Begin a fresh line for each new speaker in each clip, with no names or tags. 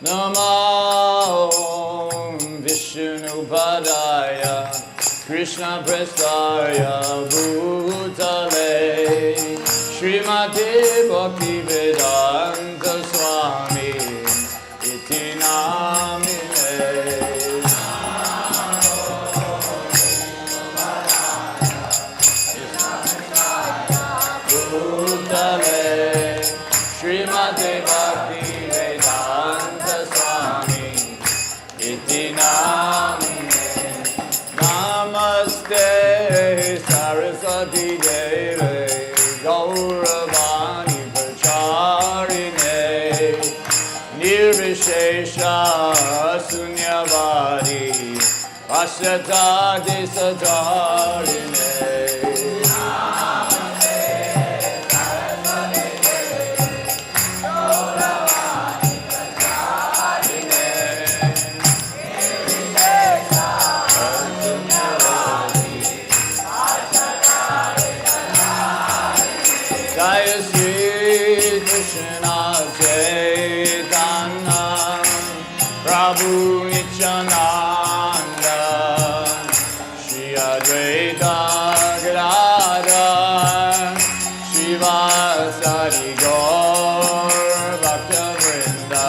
Namo Vishnu Padaya Krishna Prestaya Bhutale Srimati Bhakti Vedanta Swami Iti Namine Bhutale Srimati Bhakti Vedanta Swami Iti Namine Namaste Saraswati Deve Gauravani Pracharine Nirvishesha Sunyavadi Pasyatati Satarine Jaya Sri Krishna Chaitanya Prabhu Nityananda Shri Advaita Gadadhar Srivasadi Gaur Bhakta Vrinda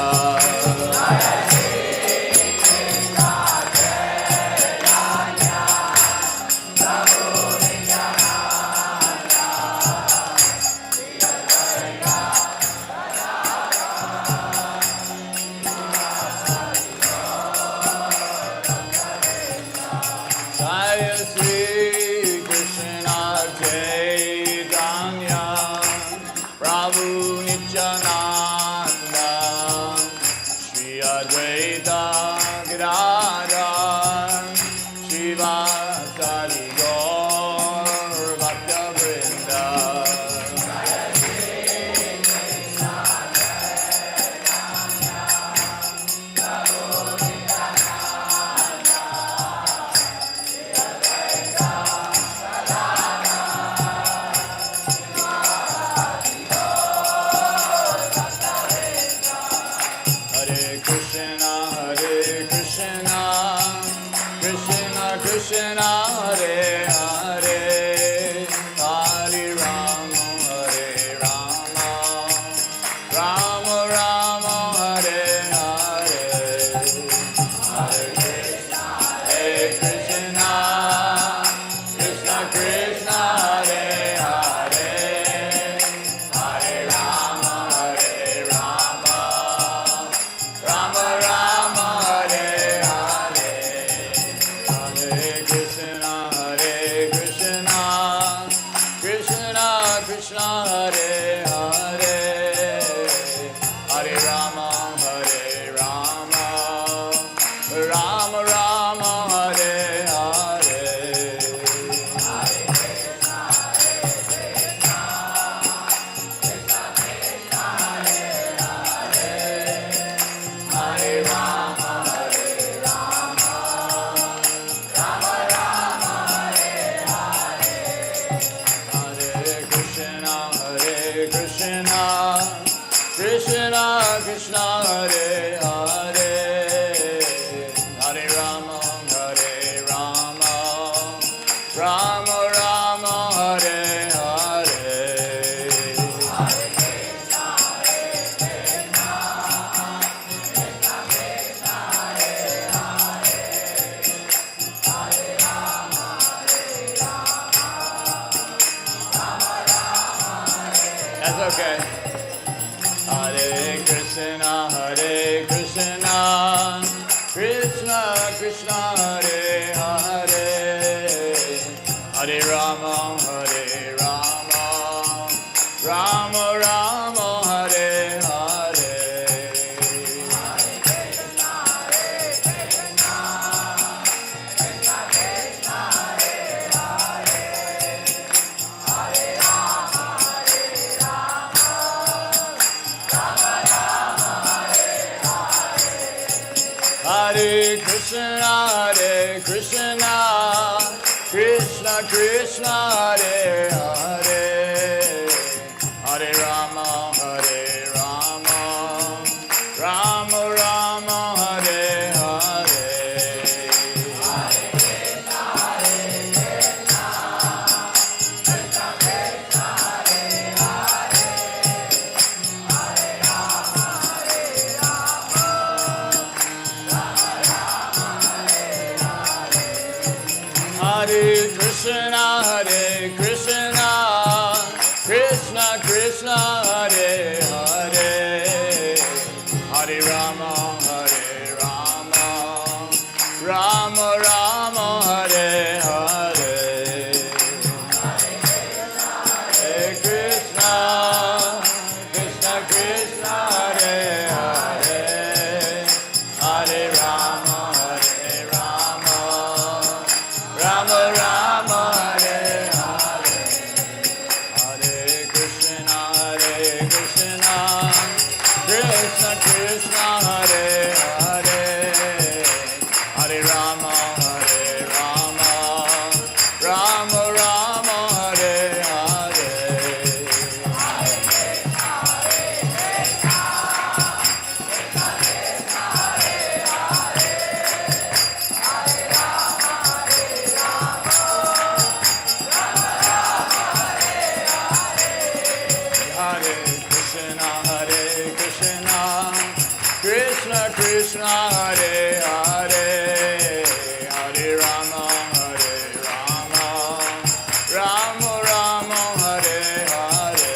Jaya Sri Krishna Chaitanya Prabhu Nityananda Shri Advaita Gadadhar Srivasadi Gaur Bhakta Vrinda Hare Krishna, Krishna Krishna, Hare Hare, Hare Rama, Hare Rama, Rama Rama, Hare Hare, Hare Krishna, Krishna Krishna, Hare Hare, Hare Rama, Hare Rama. Rama Rama Hare Hare Hare Krishna Krishna Krishna Hare Hare Hare Rama Rama Rama Hare Hare Hare Rama Hare Krishna Krishna Krishna Hare Hare Hare Rama Rama Rama Hare Hare That's okay. Hare Krishna, Krishna Krishna, Hare Hare, Hare Rama, Rama Rama, Hare Hare. Hare Krishna, Krishna Krishna, Hare Hare, Hare Rama, Rama Rama. Krishna Krishna Hare Hare Hare Rama Rama Rama Hare Hare Hare Krishna Krishna Krishna Hare Hare Hare Rama Rama Rama Hare Hare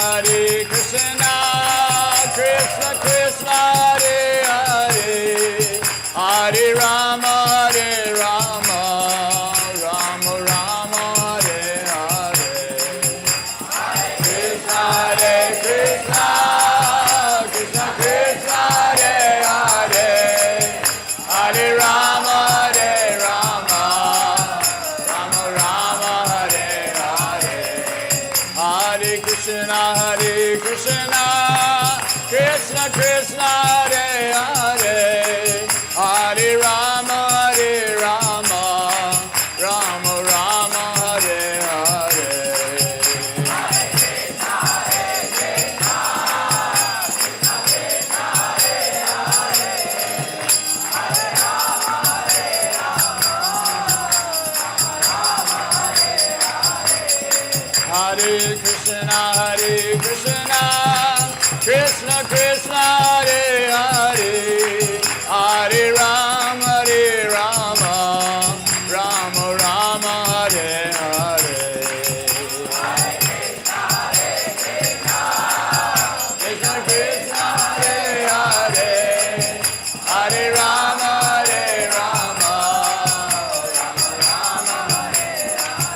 Hare Krishna Krishna Krishna Hare Hare Hare Rama Rama Rama Hare Hare Krishna Krishna Krishna Krishna Hare Hare Hare Rama Rama Rama Hare Hare Hare Krishna Krishna Krishna Hare Hare Hare Rama Rama Rama Hare Hare Hare Krishna Krishna Krishna Hare Hare Hare Rama Rama Rama Hare Hare Krishna Krishna Hare Hare Hare Rama Rama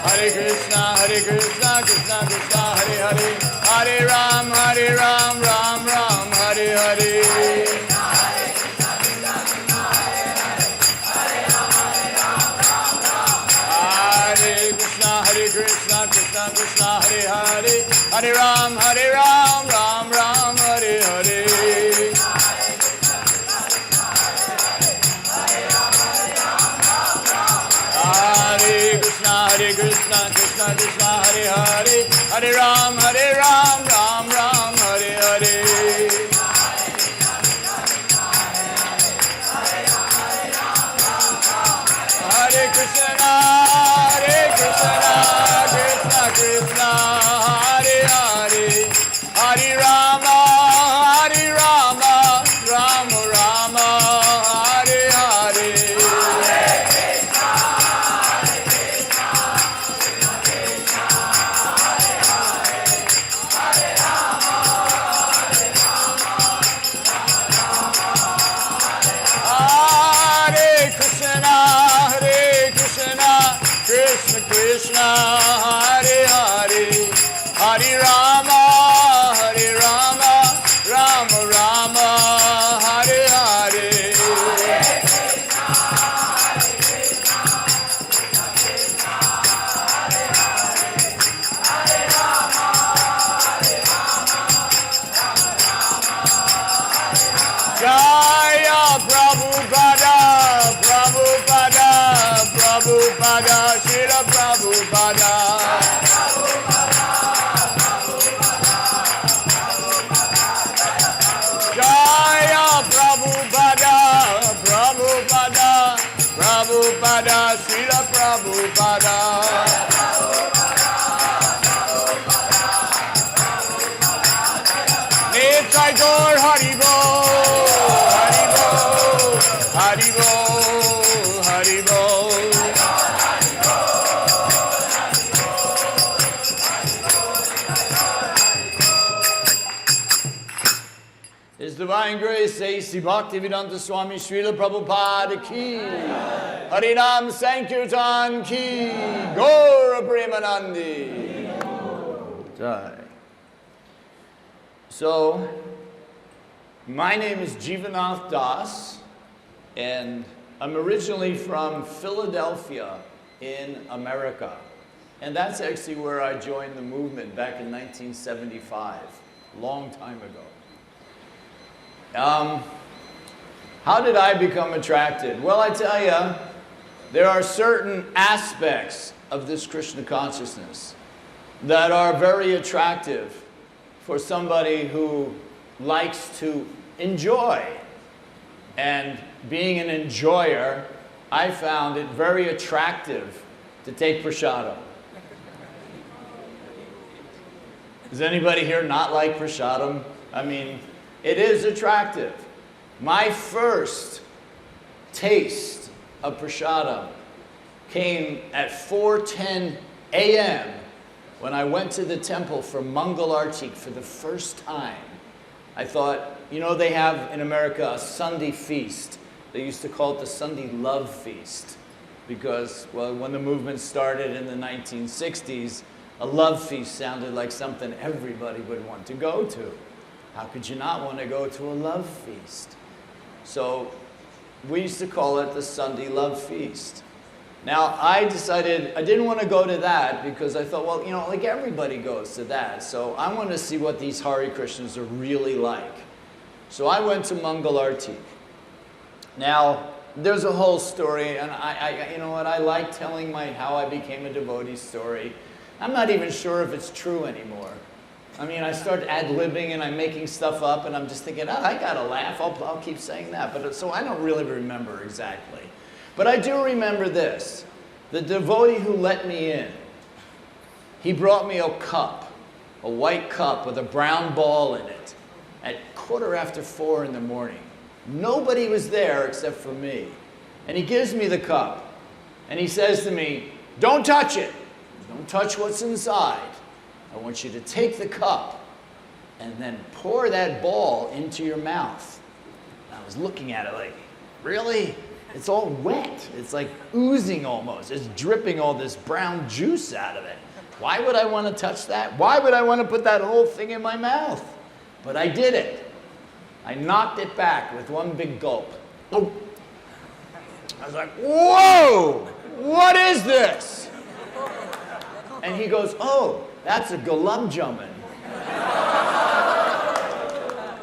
Hare Krishna Krishna Krishna Hare Hare Hare Ram Ram Hare Hare Hare Krishna Krishna Krishna Hare Hare Hare Ram Ram Hare Hare Hare Krishna Krishna Krishna Hare Hare Hare Ram Ram Hare Hare Hare Krishna Krishna Krishna Hare Hare Hare Rama Rama Hare Hare Krishna Krishna Hare Hare Hare Rama Rama Hare Hare Jaya Prabhupada Shila Prabhupada Jaya Prabhupada Shila Prabhupada Nitai Gaur Hari Bol His Divine Grace A.C. Bhaktivedanta Swami Srila Prabhupada Ki Harinam Sankirtan Ki Gaura Premanandi Jai So, my name is Jivanath Das, and I'm originally from Philadelphia in America. And that's actually where I joined the movement back in 1975, a long time ago. How did I become attracted? Well, I tell you, there are certain aspects of this Krishna consciousness that are very attractive for somebody who likes to enjoy. And being an enjoyer, I found it very attractive to take prasadam. Does anybody here not like prasadam? I mean, it is attractive. My first taste of prasadam came at 4:10 a.m. when I went to the temple for Mangal Arti for the first time. I thought, you know, they have in America a Sunday feast. They used to call it the Sunday Love Feast because, well, when the movement started in the 1960s, a love feast sounded like something everybody would want to go to. How could you not want to go to a love feast? So we used to call it the Sunday Love Feast. Now, I decided I didn't want to go to that because I thought, well, you know, like everybody goes to that. So I want to see what these Hare Krishnas are really like. So I went to Mangal Arti. Now, there's a whole story, and you know what, I like telling how I became a devotee story. I'm not even sure if it's true anymore. I mean, I start ad-libbing and I'm making stuff up, and I'm just thinking, oh, I gotta laugh, I'll keep saying that. But so I don't really remember exactly. But I do remember this. The devotee who let me in, he brought me a cup, a white cup with a brown ball in it, at 4:15 in the morning. Nobody was there except for me. And he gives me the cup, and he says to me, don't touch it. Don't touch what's inside. I want you to take the cup and then pour that ball into your mouth. And I was looking at it like, really? It's all wet. It's like oozing almost. It's dripping all this brown juice out of it. Why would I want to touch that? Why would I want to put that whole thing in my mouth? But I did it. I knocked it back with one big gulp. Oh. I was like, whoa, what is this? And he goes, oh, that's a gulab jamun.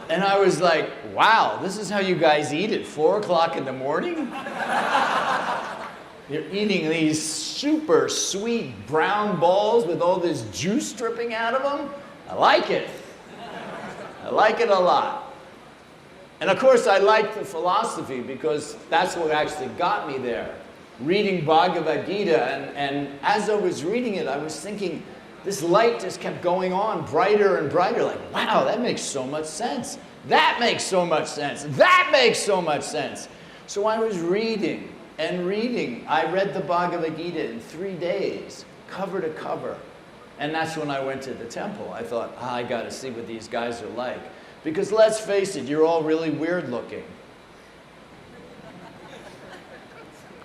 And I was like, wow, this is how you guys eat at 4 o'clock in the morning? You're eating these super sweet brown balls with all this juice dripping out of them? I like it. I like it a lot. And of course, I like the philosophy because that's what actually got me there. Reading Bhagavad Gita, and as I was reading it, I was thinking, this light just kept going on brighter and brighter, like, wow, that makes so much sense. That makes so much sense. That makes so much sense. So I was reading and reading. I read the Bhagavad Gita in 3 days, cover to cover. And that's when I went to the temple. I thought, I got to see what these guys are like. Because let's face it, you're all really weird looking.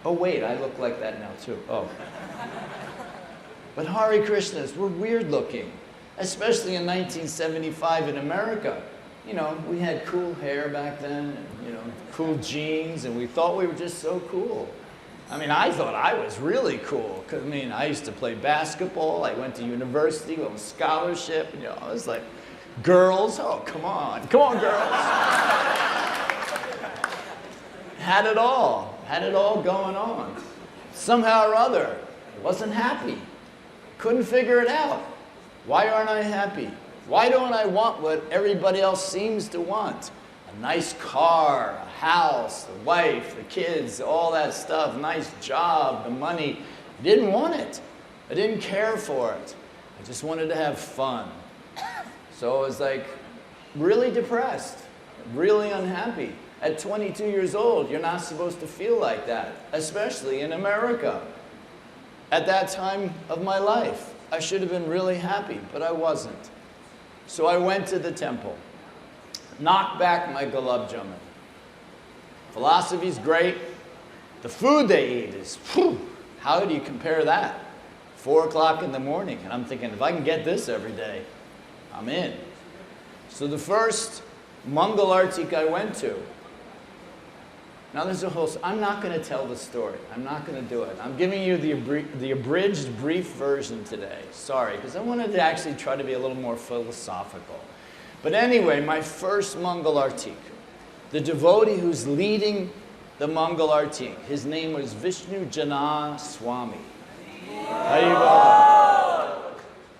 Oh, wait, I look like that now, too. Oh. But Hare Krishnas were weird looking, especially in 1975 in America. You know, we had cool hair back then, and, you know, cool jeans, and we thought we were just so cool. I mean, I thought I was really cool. 'Cause, I mean, I used to play basketball. I went to university on scholarship. You know, I was like, girls, oh, come on girls. Had it all going on. Somehow or other, wasn't happy. Couldn't figure it out. Why aren't I happy? Why don't I want what everybody else seems to want? A nice car, a house, the wife, the kids, all that stuff, nice job, the money. I didn't want it. I didn't care for it. I just wanted to have fun. So I was like really depressed, really unhappy. At 22 years old, you're not supposed to feel like that, especially in America. At that time of my life, I should have been really happy, but I wasn't. So I went to the temple, knocked back my gulab jamun. Philosophy's great. The food they eat is, whew, how do you compare that? 4 o'clock in the morning, and I'm thinking, if I can get this every day, I'm in. So the first Mangal Artik I went to, now there's a whole, I'm not going to tell the story. I'm not going to do it. I'm giving you the abridged, brief version today. Sorry, because I wanted to actually try to be a little more philosophical. But anyway, my first Mangal Artik, the devotee who's leading the Mangal Artik, his name was Vishnu Jana Swami.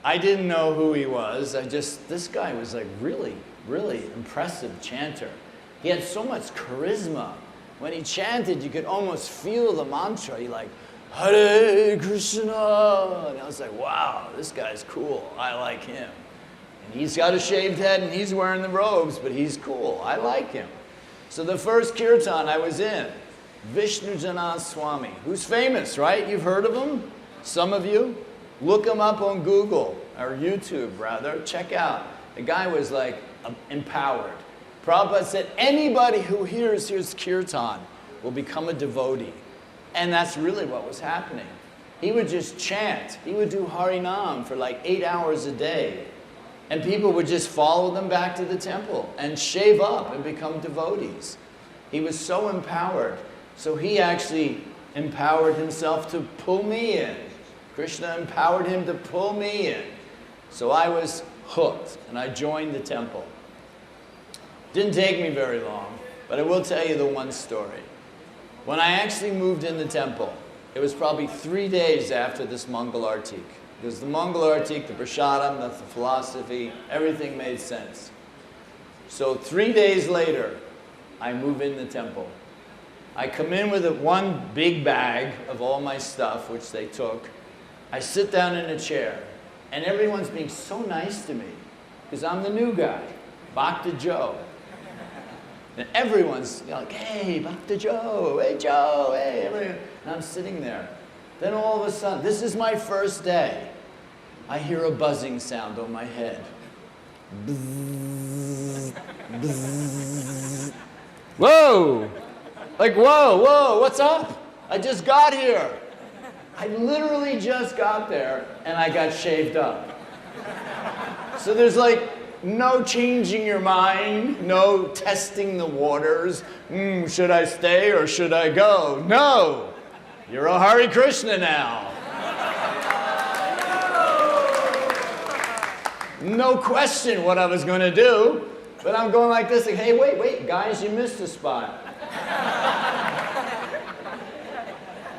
I didn't know who he was. This guy was like really, really impressive chanter. He had so much charisma. When he chanted, you could almost feel the mantra. He like, Hare Krishna. And I was like, wow, this guy's cool. I like him. And he's got a shaved head and he's wearing the robes, but he's cool. I like him. So the first kirtan I was in, Vishnu Jana Swami, who's famous, right? You've heard of him? Some of you? Look him up on Google, or YouTube rather. Check out. The guy was like empowered. Prabhupada said, anybody who hears his kirtan will become a devotee. And that's really what was happening. He would just chant. He would do Harinam for like 8 hours a day. And people would just follow them back to the temple and shave up and become devotees. He was so empowered. So he actually empowered himself to pull me in. Krishna empowered him to pull me in. So I was hooked and I joined the temple. Didn't take me very long, but I will tell you the one story. When I actually moved in the temple, it was probably 3 days after this Mangal Artik. Because the Mangal Artik, the Prasadam, the philosophy, everything made sense. So 3 days later, I move in the temple. I come in with one big bag of all my stuff, which they took. I sit down in a chair, and everyone's being so nice to me, because I'm the new guy, Bhakta Joe. And everyone's like, hey, Bhakta Joe, hey, Joe, hey, everyone. And I'm sitting there. Then all of a sudden, this is my first day, I hear a buzzing sound on my head. Bzzz, bzzz. Whoa! Like, whoa, what's up? I just got here. I literally just got there, and I got shaved up. So there's like no changing your mind, no testing the waters. Should I stay or should I go? No, you're a Hare Krishna now. No question what I was going to do, but I'm going like this, like, hey, wait, guys, you missed a spot.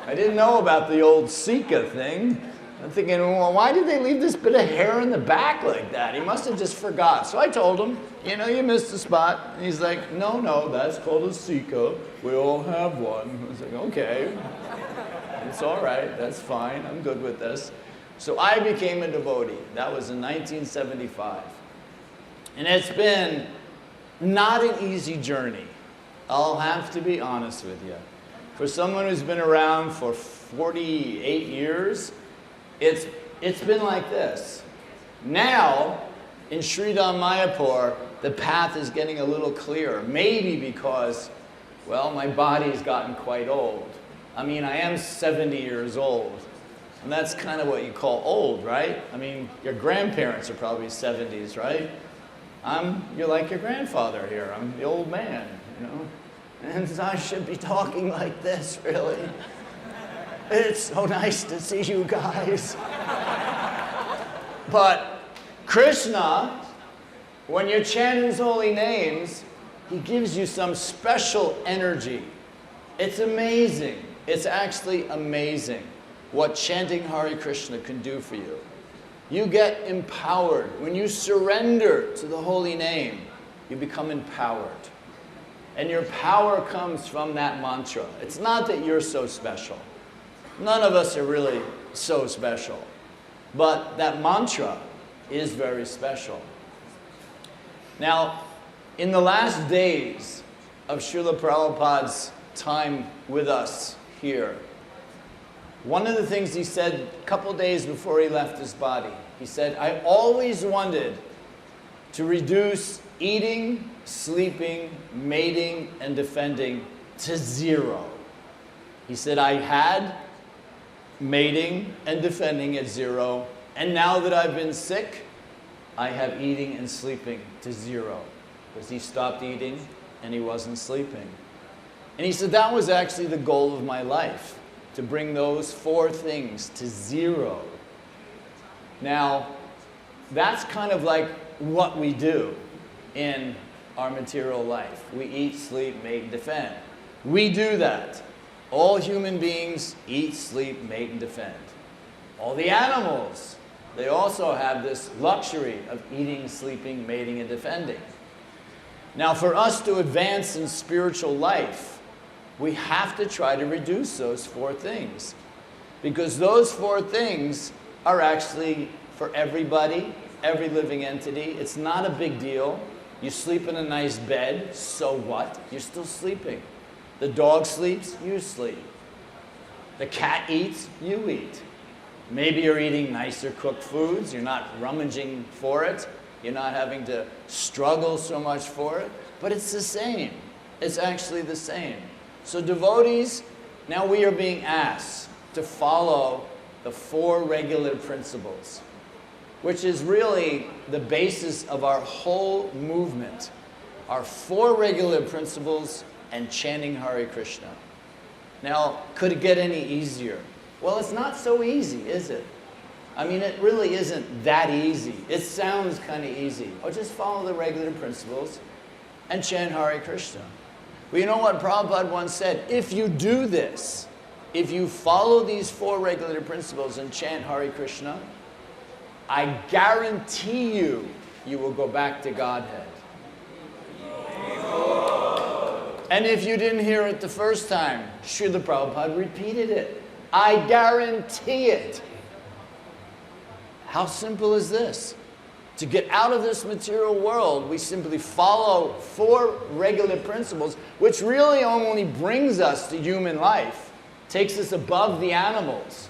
I didn't know about the old Sika thing. I'm thinking, well, why did they leave this bit of hair in the back like that? He must have just forgot. So I told him, you missed a spot. And he's like, no, that's called a Sika. We all have one. I was like, okay. It's all right. That's fine. I'm good with this. So I became a devotee. That was in 1975. And it's been not an easy journey. I'll have to be honest with you. For someone who's been around for 48 years, it's been like this. Now, in Sridham Mayapur, the path is getting a little clearer. Maybe because, well, my body's gotten quite old. I mean, I am 70 years old. And that's kind of what you call old, right? I mean, your grandparents are probably 70s, right? You're like your grandfather here. I'm the old man, And I should be talking like this, really. It's so nice to see you guys. But Krishna, when you're chanting his holy names, he gives you some special energy. It's amazing. It's actually amazing what chanting Hare Krishna can do for you. You get empowered. When you surrender to the holy name, you become empowered. And your power comes from that mantra. It's not that you're so special. None of us are really so special. But that mantra is very special. Now, in the last days of Srila Prabhupada's time with us here, one of the things he said a couple days before he left his body, he said, I always wanted to reduce eating, sleeping, mating, and defending to 0. He said, I had mating and defending at 0, and now that I've been sick, I have eating and sleeping to 0. Because he stopped eating and he wasn't sleeping. And he said that was actually the goal of my life, to bring those 4 things to 0. Now, that's kind of like what we do in our material life. We eat, sleep, mate, and defend. We do that. All human beings eat, sleep, mate, and defend. All the animals, they also have this luxury of eating, sleeping, mating, and defending. Now, for us to advance in spiritual life, we have to try to reduce those 4 things. Because those 4 things are actually for everybody, every living entity. It's not a big deal. You sleep in a nice bed, so what? You're still sleeping. The dog sleeps, you sleep. The cat eats, you eat. Maybe you're eating nicer cooked foods. You're not rummaging for it. You're not having to struggle so much for it. But it's the same. It's actually the same. So devotees, now we are being asked to follow the 4 regulative principles, which is really the basis of our whole movement. Our 4 regulative principles and chanting Hare Krishna. Now, could it get any easier? Well, it's not so easy, is it? I mean, it really isn't that easy. It sounds kind of easy. Oh, just follow the regulative principles and chant Hare Krishna. Well, you know what Prabhupada once said? If you do this, if you follow these 4 regulative principles and chant Hare Krishna, I guarantee you, you will go back to Godhead. And if you didn't hear it the first time, Srila Prabhupada repeated it. I guarantee it. How simple is this? To get out of this material world, we simply follow 4 regulative principles, which really only brings us to human life, takes us above the animals.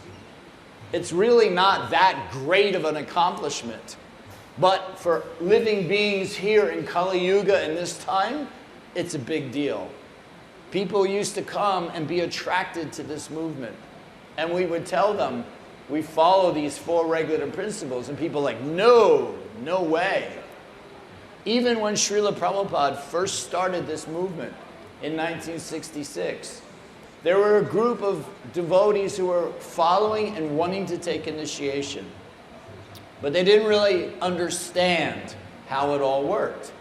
It's really not that great of an accomplishment. But for living beings here in Kali Yuga in this time, it's a big deal. People used to come and be attracted to this movement. And we would tell them, we follow these 4 regulative principles. And people are like, no, no way. Even when Srila Prabhupada first started this movement in 1966, there were a group of devotees who were following and wanting to take initiation. But they didn't really understand how it all worked.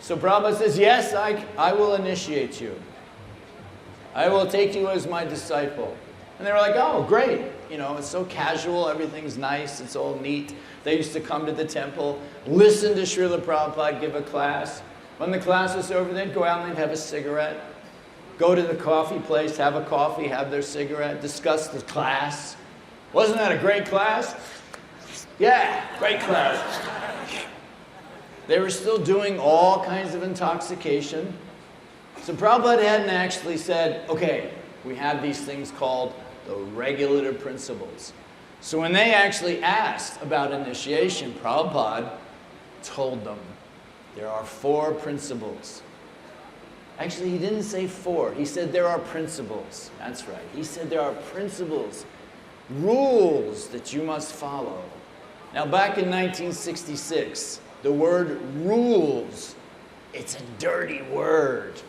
So Prabhupada says, yes, I will initiate you. I will take you as my disciple. And they were like, oh, great. You know, it's so casual, everything's nice, it's all neat. They used to come to the temple, listen to Srila Prabhupada give a class. When the class was over, they'd go out and they'd have a cigarette. Go to the coffee place, have a coffee, have their cigarette, discuss the class. Wasn't that a great class? Yeah, great class. They were still doing all kinds of intoxication. So Prabhupada hadn't actually said, okay, we have these things called the regulative principles. So when they actually asked about initiation, Prabhupada told them there are 4 principles. Actually, he didn't say 4. He said there are principles. That's right. He said there are principles, rules that you must follow. Now, back in 1966, the word rules, it's a dirty word.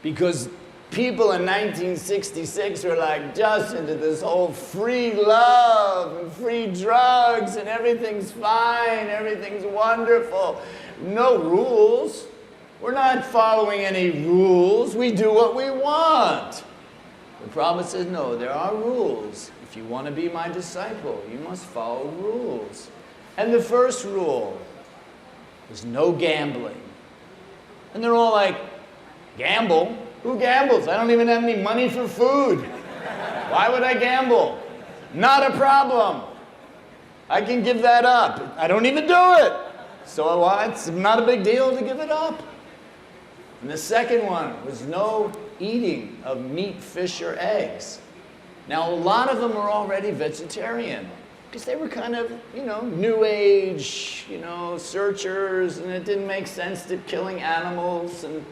Because people in 1966 were like just into this whole free love and free drugs and everything's fine, everything's wonderful. No rules. We're not following any rules. We do what we want. The Prabhupada says, no, there are rules. If you want to be my disciple, you must follow rules. And the first rule is no gambling. And they're all like, gamble? Who gambles? I don't even have any money for food. Why would I gamble? Not a problem. I can give that up. I don't even do it. So it's not a big deal to give it up. And the second one was no eating of meat, fish, or eggs. Now, a lot of them were already vegetarian because they were kind of, new age, searchers, and it didn't make sense to killing animals. And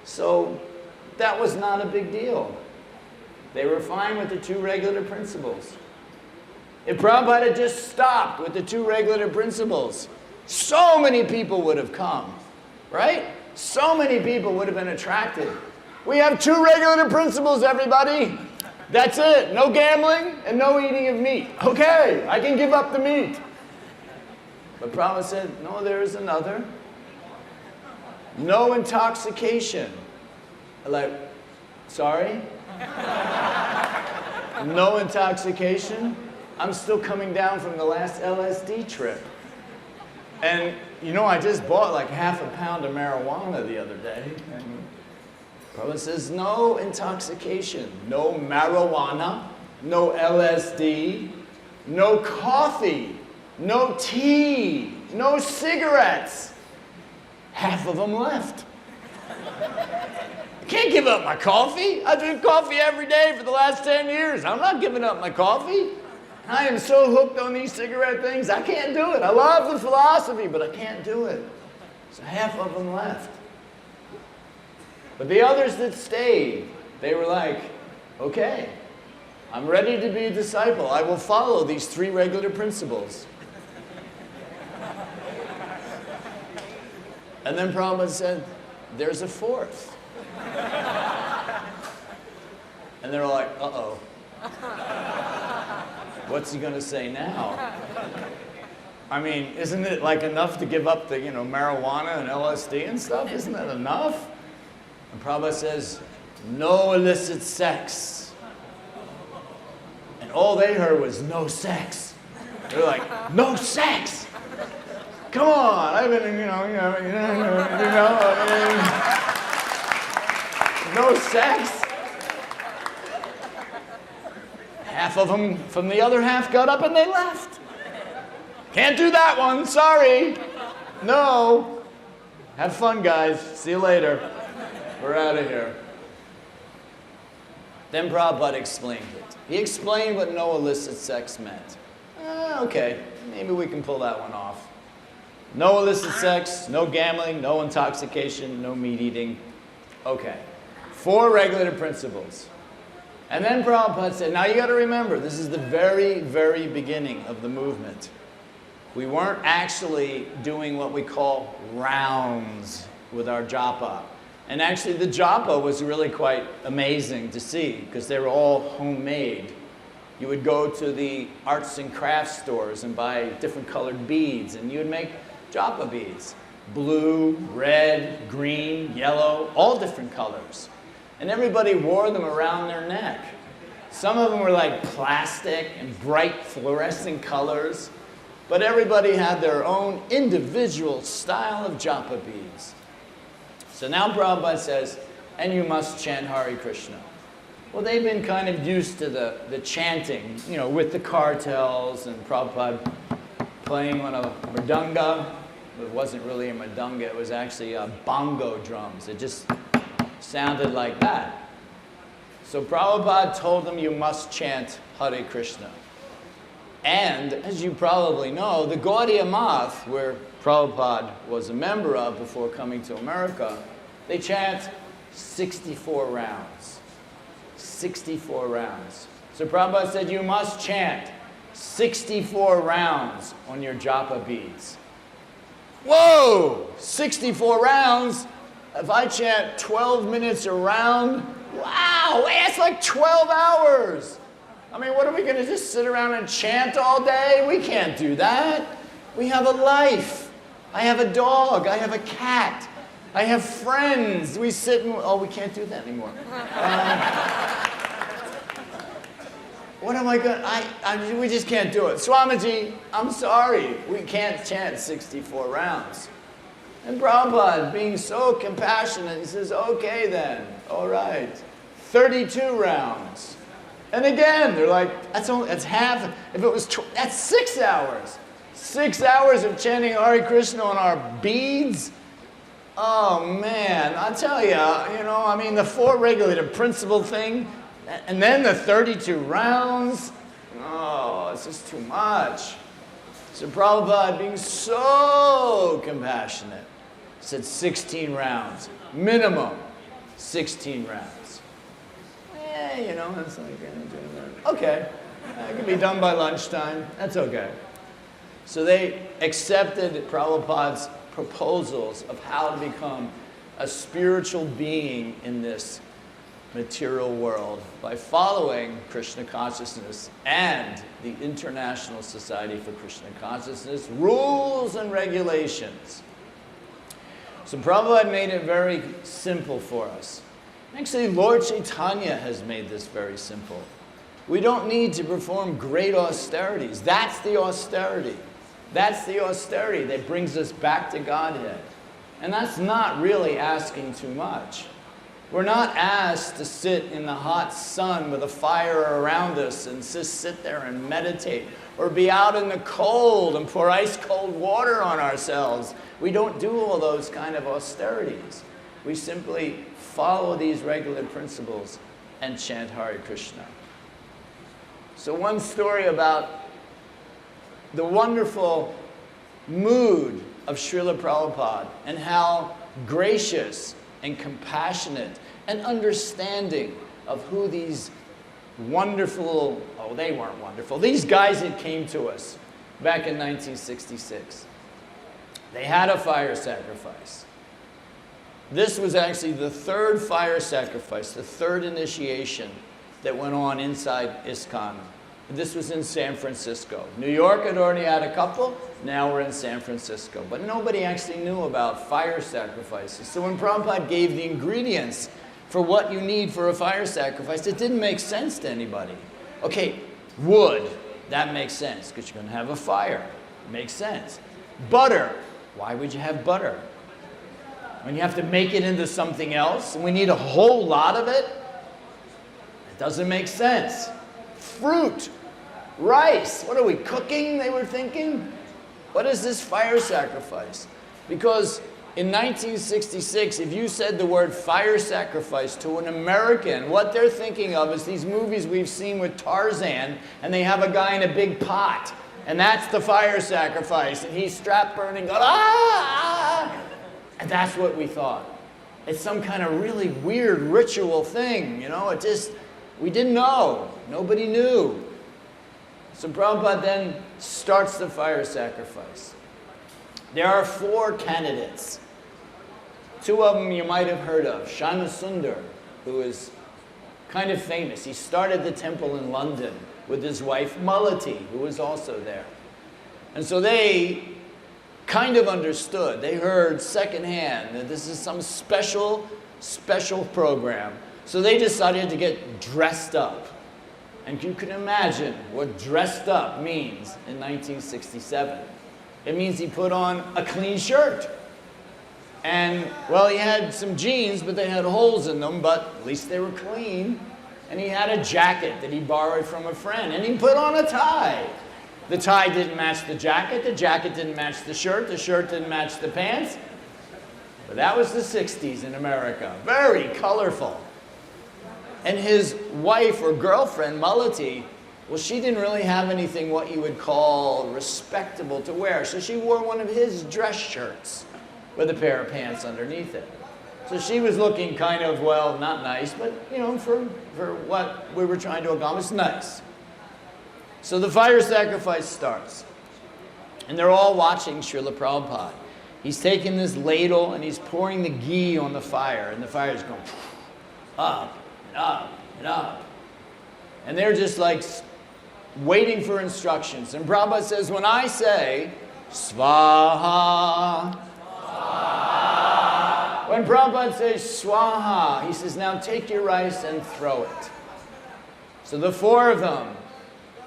so that was not a big deal. They were fine with the 2 regulative principles. If Prabhupada had just stopped with the 2 regulative principles, So many people would have come, right? So many people would have been attracted. We have 2 regulative principles, everybody. That's it. No gambling and no eating of meat. Okay, I can give up the meat. But Prabhupada said, no, there is another. No intoxication. Like, sorry? No intoxication? I'm still coming down from the last LSD trip. And, you know, I just bought like half a pound of marijuana the other day. Prabhupada says, no intoxication, no marijuana, no LSD, no coffee, no tea, no cigarettes. Half of them left. I can't give up my coffee. I drink coffee every day for the last 10 years. I'm not giving up my coffee. I am so hooked on these cigarette things, I can't do it. I love the philosophy, but I can't do it. So half of them left. But the others that stayed, they were like, okay, I'm ready to be a disciple. I will follow these 3 regular principles. And then Prabhupada said, there's a 4th. And they're like, uh-oh. What's he going to say now? I mean, isn't it like enough to give up the, marijuana and LSD and stuff? Isn't that enough? And Prabhupada says, no illicit sex. And all they heard was no sex. They're like, no sex? Come on, I've been, no sex. Half of them from the other half got up and they left. Can't do that one, sorry. No. Have fun, guys. See you later. We're out of here. Then Prabhupada explained it. He explained what no illicit sex meant. Okay, maybe we can pull that one off. No illicit sex, no gambling, no intoxication, no meat eating. Okay. 4 regulative principles. And then Prabhupada said, now you got to remember, this is the very, very beginning of the movement. We weren't actually doing what we call rounds with our japa. And actually the japa was really quite amazing to see because they were all homemade. You would go to the arts and crafts stores and buy different colored beads and you would make japa beads. Blue, red, green, yellow, all different colors. And everybody wore them around their neck. Some of them were like plastic and bright fluorescent colors, but everybody had their own individual style of japa beads. So now Prabhupada says, and you must chant Hare Krishna. Well, they've been kind of used to the chanting, with the cartels and Prabhupada playing on a mridanga. It wasn't really a mridanga, it was actually bongo drums. It just sounded like that. So Prabhupada told them you must chant Hare Krishna. And as you probably know, the Gaudiya Math, where Prabhupada was a member of before coming to America, they chant 64 rounds. 64 rounds. So Prabhupada said you must chant 64 rounds on your japa beads. Whoa! 64 rounds? If I chant 12 minutes a round, wow, that's like 12 hours. I mean, what are we going to just sit around and chant all day? We can't do that. We have a life. I have a dog. I have a cat. I have friends. We sit and, we can't do that anymore. What am I going to, we just can't do it. Swamiji, I'm sorry. We can't chant 64 rounds. And Prabhupada, being so compassionate, he says, okay then, all right, 32 rounds. And again, they're like, that's half, if it was, that's 6 hours. 6 hours of chanting Hare Krishna on our beads? Oh man, I tell you, the 4 regulative principle thing, and then the 32 rounds, it's just too much. So Prabhupada, being so compassionate, said 16 rounds, minimum 16 rounds. That's like, okay, it can be done by lunchtime, that's okay. So they accepted Prabhupada's proposals of how to become a spiritual being in this material world by following Krishna consciousness and the International Society for Krishna Consciousness rules and regulations. So Prabhupada made it very simple for us. Actually, Lord Chaitanya has made this very simple. We don't need to perform great austerities. That's the austerity. That's the austerity that brings us back to Godhead. And that's not really asking too much. We're not asked to sit in the hot sun with a fire around us and just sit there and meditate, or be out in the cold and pour ice cold water on ourselves. We don't do all those kind of austerities. We simply follow these regular principles and chant Hare Krishna. So one story about the wonderful mood of Srila Prabhupada and how gracious and compassionate and understanding of who these wonderful, oh, they weren't wonderful, these guys that came to us back in 1966. They had a fire sacrifice. This was actually the third fire sacrifice, the third initiation that went on inside ISKCON. This was in San Francisco. New York had already had a couple, now we're in San Francisco. But nobody actually knew about fire sacrifices. So when Prabhupada gave the ingredients for what you need for a fire sacrifice, it didn't make sense to anybody. Okay, wood, that makes sense, because you're going to have a fire. Makes sense. Butter, why would you have butter? When you have to make it into something else, and we need a whole lot of it, it doesn't make sense. Fruit, rice, what are we cooking, they were thinking? What is this fire sacrifice? Because in 1966, if you said the word fire sacrifice to an American, what they're thinking of is these movies we've seen with Tarzan, and they have a guy in a big pot, and that's the fire sacrifice, and he's strap burning, going, ah! And that's what we thought. It's some kind of really weird ritual thing, you know, it just, we didn't know. Nobody knew. So Prabhupada then starts the fire sacrifice. There are 4 candidates. 2 of them you might have heard of. Shama Sundar, who is kind of famous. He started the temple in London with his wife Malati, who was also there. And so they kind of understood. They heard secondhand that this is some special program. So they decided to get dressed up. And you can imagine what dressed up means in 1967. It means he put on a clean shirt. And, well, he had some jeans, but they had holes in them, but at least they were clean. And he had a jacket that he borrowed from a friend. And he put on a tie. The tie didn't match the jacket didn't match the shirt didn't match the pants. But that was the 60s in America. Very colorful. And his wife or girlfriend, Malati, well, she didn't really have anything what you would call respectable to wear. So she wore one of his dress shirts with a pair of pants underneath it. So she was looking kind of, well, not nice, but, you know, for what we were trying to accomplish, nice. So the fire sacrifice starts. And they're all watching Srila Prabhupada. He's taking this ladle and he's pouring the ghee on the fire. And the fire is going up. Up and up. And they're just like waiting for instructions. And Prabhupada says, when I say, Swaha, Swaha. When Prabhupada says Swaha, he says, now take your rice and throw it. So the 4 of them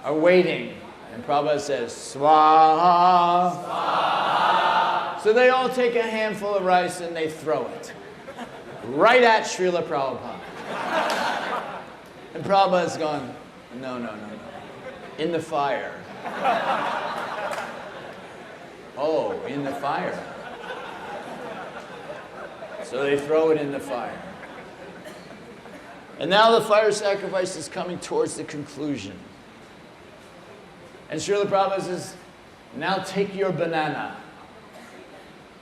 are waiting. And Prabhupada says, Swaha, Swaha. So they all take a handful of rice and they throw it. Right at Srila Prabhupada. And Prabhupada's gone, no. In the fire. Oh, in the fire. So they throw it in the fire. And now the fire sacrifice is coming towards the conclusion. And Srila Prabhupada says, now take your banana.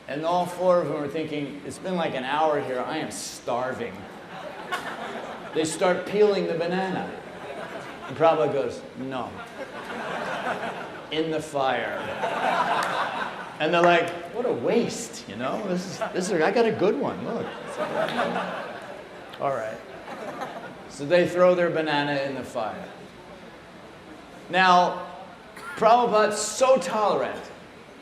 And all 4 of them are thinking, it's been like an hour here, I am starving. They start peeling the banana. And Prabhupada goes, no. in the fire. And they're like, what a waste, you know? I got a good one, look. All right. So they throw their banana in the fire. Now, Prabhupada's so tolerant.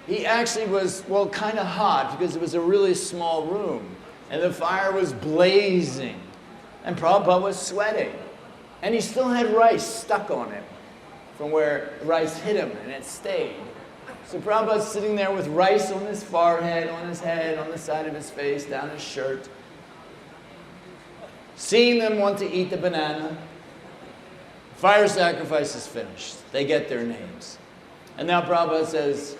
He actually was, well, kind of hot because it was a really small room. And the fire was blazing. And Prabhupada was sweating. And he still had rice stuck on him from where rice hit him, and it stayed. So Prabhupada's sitting there with rice on his forehead, on his head, on the side of his face, down his shirt. Seeing them want to eat the banana, fire sacrifice is finished. They get their names. And now Prabhupada says,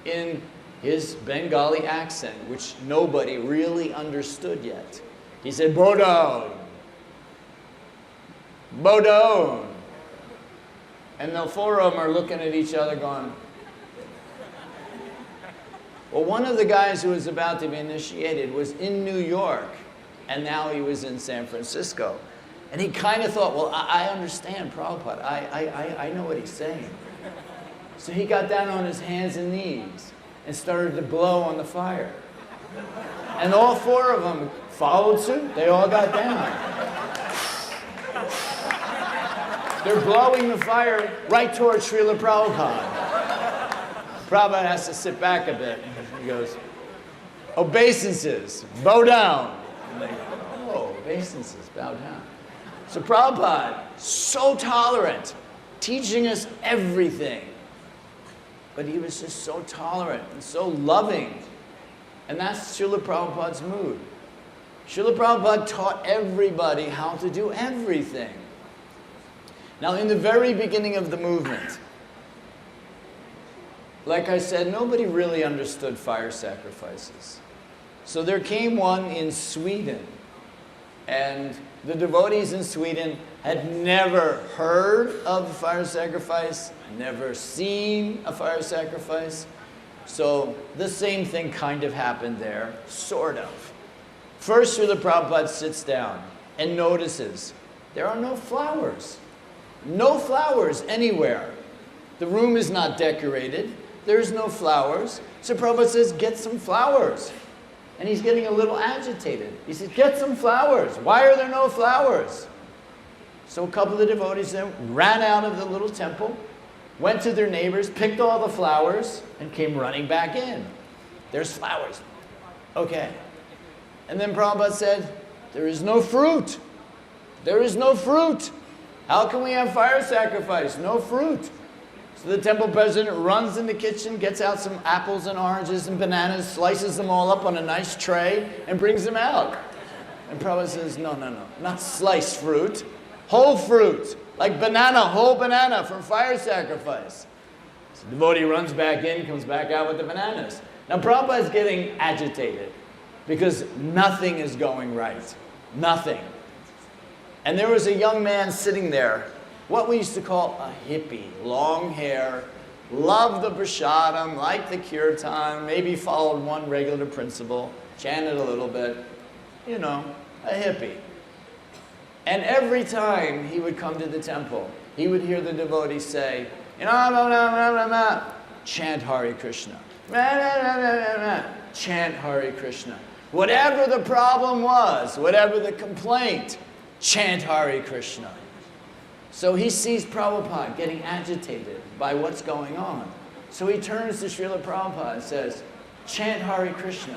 in his Bengali accent, which nobody really understood yet, he said, Bodon, Bodon. And the four of them are looking at each other going, well, one of the guys who was about to be initiated was in New York, and now he was in San Francisco. And he kind of thought, well, I understand Prabhupada. I know what he's saying. So he got down on his hands and knees and started to blow on the fire. And all four of them followed suit. They all got down. They're blowing the fire right towards Srila Prabhupada. Prabhupada has to sit back a bit. He goes, obeisances, bow down. And they go, oh, obeisances, bow down. So Prabhupada, so tolerant, teaching us everything. But he was just so tolerant and so loving. And that's Srila Prabhupada's mood. Srila Prabhupada taught everybody how to do everything. Now, in the very beginning of the movement, like I said, nobody really understood fire sacrifices. So there came one in Sweden, and the devotees in Sweden had never heard of a fire sacrifice, never seen a fire sacrifice. So the same thing kind of happened there, sort of. First, Srila Prabhupada sits down and notices there are no flowers. No flowers anywhere. The room is not decorated. There's no flowers. So Prabhupada says, get some flowers. And he's getting a little agitated. He says, get some flowers. Why are there no flowers? So a couple of the devotees then ran out of the little temple, went to their neighbors, picked all the flowers, and came running back in. There's flowers. Okay. And then Prabhupada said, there is no fruit. There is no fruit. How can we have fire sacrifice? No fruit. So the temple president runs in the kitchen, gets out some apples and oranges and bananas, slices them all up on a nice tray, and brings them out. And Prabhupada says, no, not sliced fruit, whole fruit, like banana, whole banana from fire sacrifice. So the devotee runs back in, comes back out with the bananas. Now Prabhupada is getting agitated because nothing is going right. Nothing. And there was a young man sitting there, what we used to call a hippie, long hair, loved the prasadam, liked the kirtan, maybe followed one regular principle, chanted a little bit, you know, a hippie. And every time he would come to the temple, he would hear the devotees say, you know, chant Hare Krishna. Chant Hare Krishna. Whatever the problem was, whatever the complaint, chant Hare Krishna. So he sees Prabhupada getting agitated by what's going on. So he turns to Srila Prabhupada and says, chant Hare Krishna.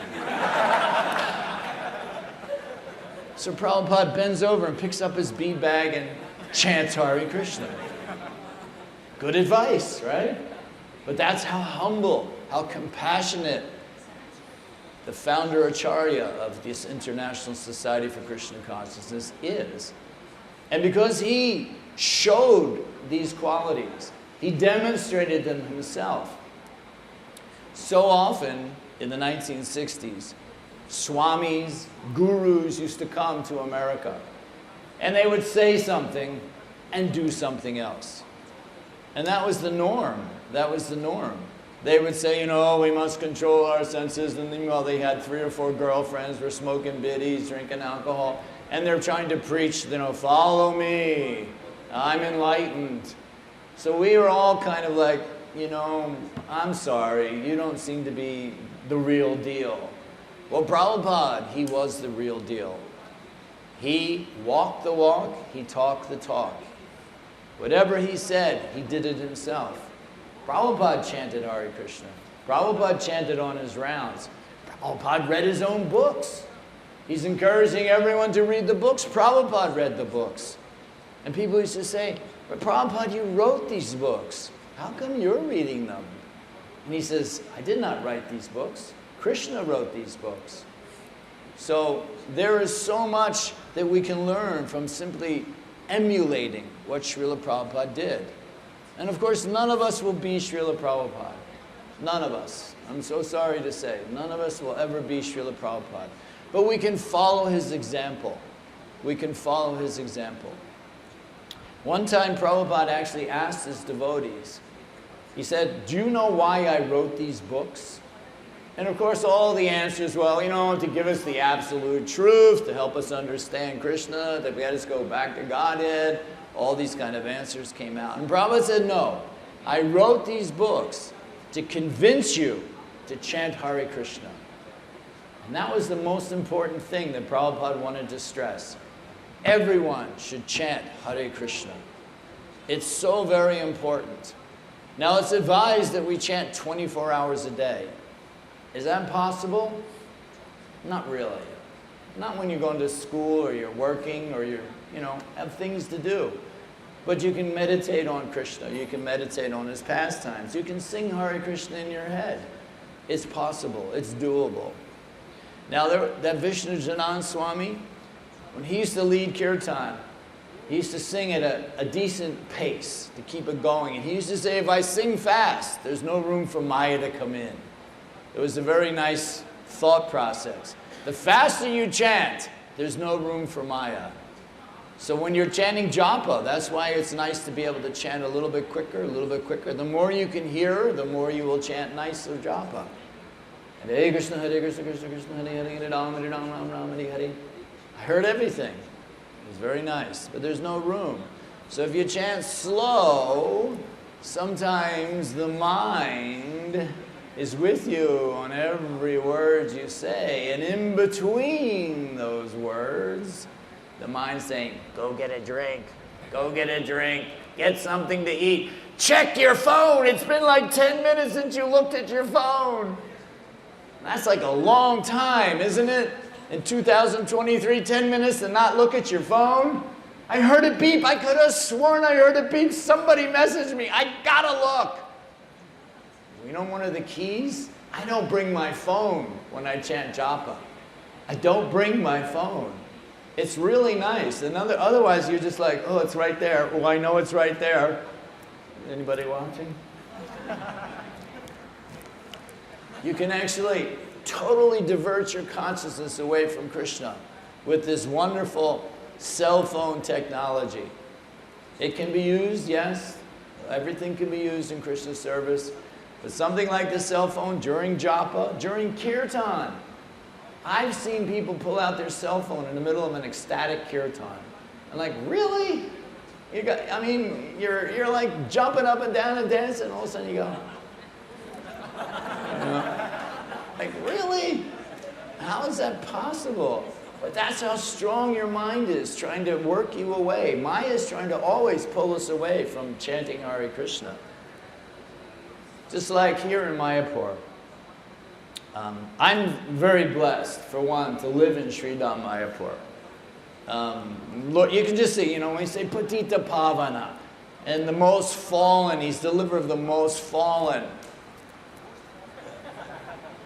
So Prabhupada bends over and picks up his bead bag and chants Hare Krishna. Good advice, right? But that's how humble, how compassionate the founder Acharya of this International Society for Krishna Consciousness is. And because he showed these qualities, he demonstrated them himself. So often in the 1960s, swamis, gurus used to come to America, and they would say something and do something else. And that was the norm. That was the norm. They would say, you know, we must control our senses, and meanwhile they had 3 or 4 girlfriends, were smoking biddies, drinking alcohol, and they're trying to preach, you know, follow me, I'm enlightened. So we were all kind of like, you know, I'm sorry, you don't seem to be the real deal. Well, Prabhupada, he was the real deal. He walked the walk, he talked the talk. Whatever he said, he did it himself. Prabhupada chanted Hare Krishna. Prabhupada chanted on his rounds. Prabhupada read his own books. He's encouraging everyone to read the books. Prabhupada read the books. And people used to say, but Prabhupada, you wrote these books. How come you're reading them? And he says, I did not write these books. Krishna wrote these books. So there is so much that we can learn from simply emulating what Srila Prabhupada did. And of course, none of us will be Srila Prabhupada. None of us. I'm so sorry to say. None of us will ever be Srila Prabhupada. But we can follow his example. We can follow his example. One time Prabhupada actually asked his devotees, he said, do you know why I wrote these books? And of course all the answers, well, you know, to give us the absolute truth, to help us understand Krishna, that we had to go back to Godhead, all these kind of answers came out. And Prabhupada said, no, I wrote these books to convince you to chant Hare Krishna. And that was the most important thing that Prabhupada wanted to stress. Everyone should chant Hare Krishna. It's so very important. Now it's advised that we chant 24 hours a day. Is that possible? Not really. Not when you're going to school or you're working or you're, you know, have things to do. But you can meditate on Krishna. You can meditate on his pastimes. You can sing Hare Krishna in your head. It's possible. It's doable. Now, that Vishnu Janan Swami, when he used to lead kirtan, he used to sing at a decent pace to keep it going. And he used to say, if I sing fast, there's no room for Maya to come in. It was a very nice thought process. The faster you chant, there's no room for Maya. So when you're chanting japa, that's why it's nice to be able to chant a little bit quicker, a little bit quicker. The more you can hear, the more you will chant nicer japa. Hare Krishna, Krishna Krishna, Hare Hare, Hare Ram, Hare Ram, Ram Ram, Hare Hare. I heard everything. It was very nice, but there's no room. So if you chant slow, sometimes the mind is with you on every word you say, and in between those words, the mind's saying, go get a drink, get something to eat, check your phone, it's been like 10 minutes since you looked at your phone. That's like a long time, isn't it? In 2023, 10 minutes to not look at your phone? I heard it beep, I could have sworn I heard it beep, somebody messaged me, I gotta look. You know one of the keys? I don't bring my phone when I chant japa. I don't bring my phone. It's really nice. And otherwise you're just like, oh, it's right there. Oh, I know it's right there. Anybody watching? You can actually totally divert your consciousness away from Krishna with this wonderful cell phone technology. It can be used, yes. Everything can be used in Krishna service. But something like the cell phone during japa, during kirtan. I've seen people pull out their cell phone in the middle of an ecstatic kirtan. I'm like, really? You're like jumping up and down and dancing, and all of a sudden you go, you know? Like, really? How is that possible? But that's how strong your mind is, trying to work you away. Maya is trying to always pull us away from chanting Hare Krishna. Just like here in Mayapur. I'm very blessed, for one, to live in Sridham Mayapur. Lord, you can just see, you know, when you say Patita Pavana, and the most fallen, he's delivered of the most fallen.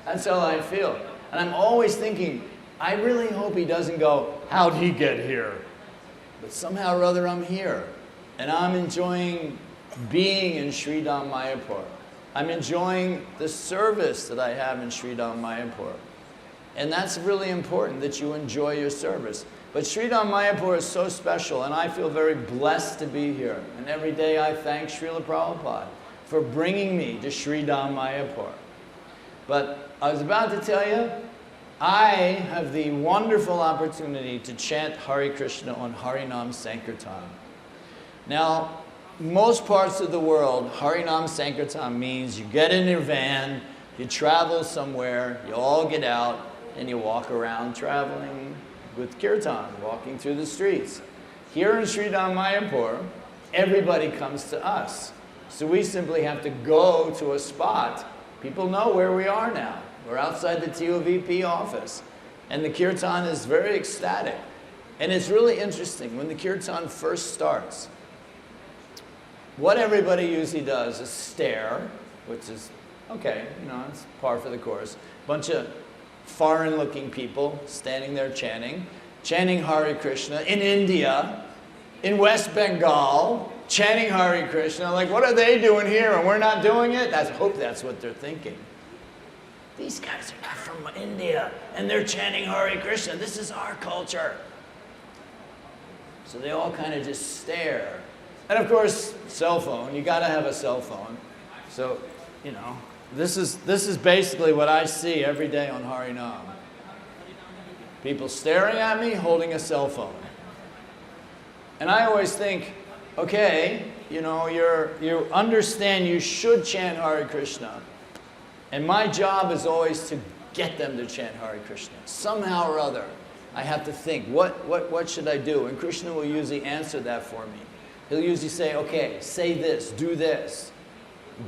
That's how I feel. And I'm always thinking, I really hope he doesn't go, how'd he get here? But somehow or other I'm here. And I'm enjoying being in Sridham Mayapur. I'm enjoying the service that I have in Sridham Mayapur. And that's really important, that you enjoy your service. But Sridham Mayapur is so special, and I feel very blessed to be here. And every day I thank Srila Prabhupada for bringing me to Sridham Mayapur. But I was about to tell you, I have the wonderful opportunity to chant Hare Krishna on Harinam Sankirtan. Now, most parts of the world, Harinam Sankirtan means you get in your van, you travel somewhere, you all get out, and you walk around traveling with kirtan, walking through the streets. Here in Sri Mayapur, everybody comes to us. So we simply have to go to a spot. People know where we are now. We're outside the TOVP office. And the kirtan is very ecstatic. And it's really interesting. When the kirtan first starts, what everybody usually does is stare, which is, okay, you know, it's par for the course. Bunch of foreign-looking people standing there chanting Hare Krishna in India, in West Bengal, chanting Hare Krishna. Like, what are they doing here and we're not doing it? I hope that's what they're thinking. These guys are not from India and they're chanting Hare Krishna. This is our culture. So they all kind of just stare. And of course, cell phone. You got to have a cell phone. So, you know, this is basically what I see every day on Harinam. People staring at me, holding a cell phone. And I always think, okay, you know, you understand you should chant Hare Krishna. And my job is always to get them to chant Hare Krishna. Somehow or other, I have to think, what should I do? And Krishna will usually answer that for me. He'll usually say, okay, say this, do this,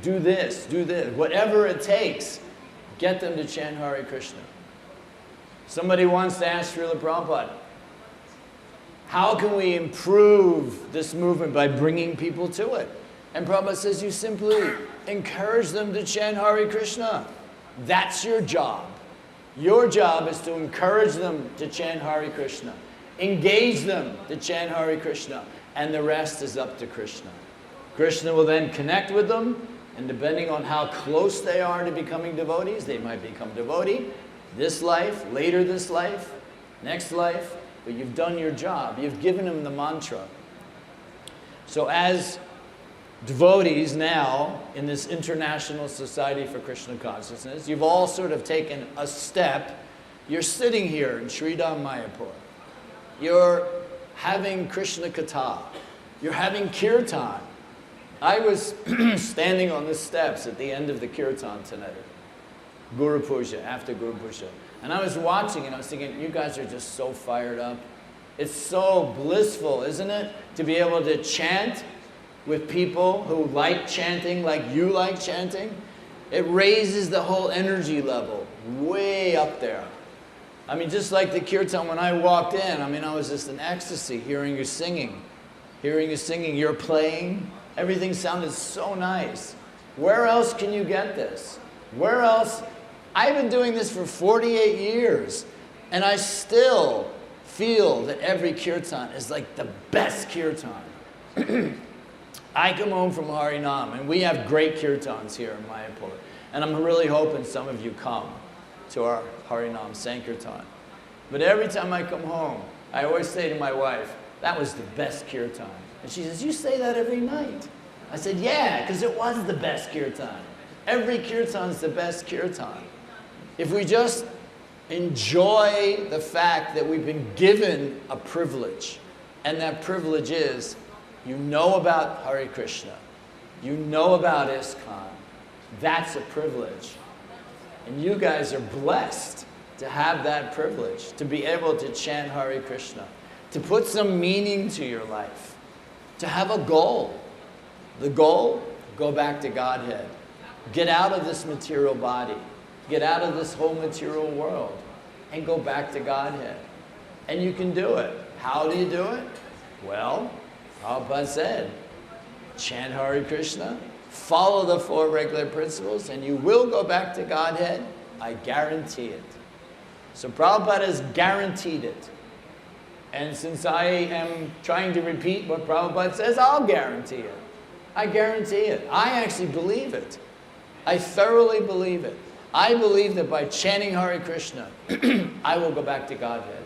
do this, do this. Whatever it takes, get them to chant Hare Krishna. Somebody wants to ask Srila Prabhupada, how can we improve this movement by bringing people to it? And Prabhupada says, you simply encourage them to chant Hare Krishna. That's your job. Your job is to encourage them to chant Hare Krishna. Engage them to chant Hare Krishna. And the rest is up to Krishna. Krishna will then connect with them, and depending on how close they are to becoming devotees, they might become devotee this life, later this life, next life. But you've done your job. You've given them the mantra. So as devotees now in this International Society for Krishna Consciousness, you've all sort of taken a step. You're sitting here in Sri Mayapur. You're having Krishna Katha. You're having kirtan. I was standing on the steps at the end of the kirtan tonight, Guru Puja, after Guru Puja. And I was watching and I was thinking, you guys are just so fired up. It's so blissful, isn't it? To be able to chant with people who like chanting like you like chanting. It raises the whole energy level way up there. I mean, just like the kirtan, when I walked in, I mean, I was just in ecstasy hearing you singing. Hearing you singing, you're playing. Everything sounded so nice. Where else can you get this? Where else? I've been doing this for 48 years, and I still feel that every kirtan is like the best kirtan. I come home from Harinam, and we have great kirtans here in Mayapur. And I'm really hoping some of you come to our Harinam Sankirtan. But every time I come home, I always say to my wife, that was the best kirtan. And she says, you say that every night. I said, yeah, because it was the best kirtan. Every kirtan's the best kirtan. If we just enjoy the fact that we've been given a privilege, and that privilege is, you know about Hare Krishna, you know about ISKCON, that's a privilege. And you guys are blessed to have that privilege, to be able to chant Hare Krishna, to put some meaning to your life, to have a goal. The goal, go back to Godhead. Get out of this material body. Get out of this whole material world and go back to Godhead. And you can do it. How do you do it? Well, Prabhupada said, chant Hare Krishna, follow the 4 regular principles, and you will go back to Godhead. I guarantee it. So Prabhupada has guaranteed it. And since I am trying to repeat what Prabhupada says, I'll guarantee it. I guarantee it. I actually believe it. I thoroughly believe it. I believe that by chanting Hare Krishna, I will go back to Godhead.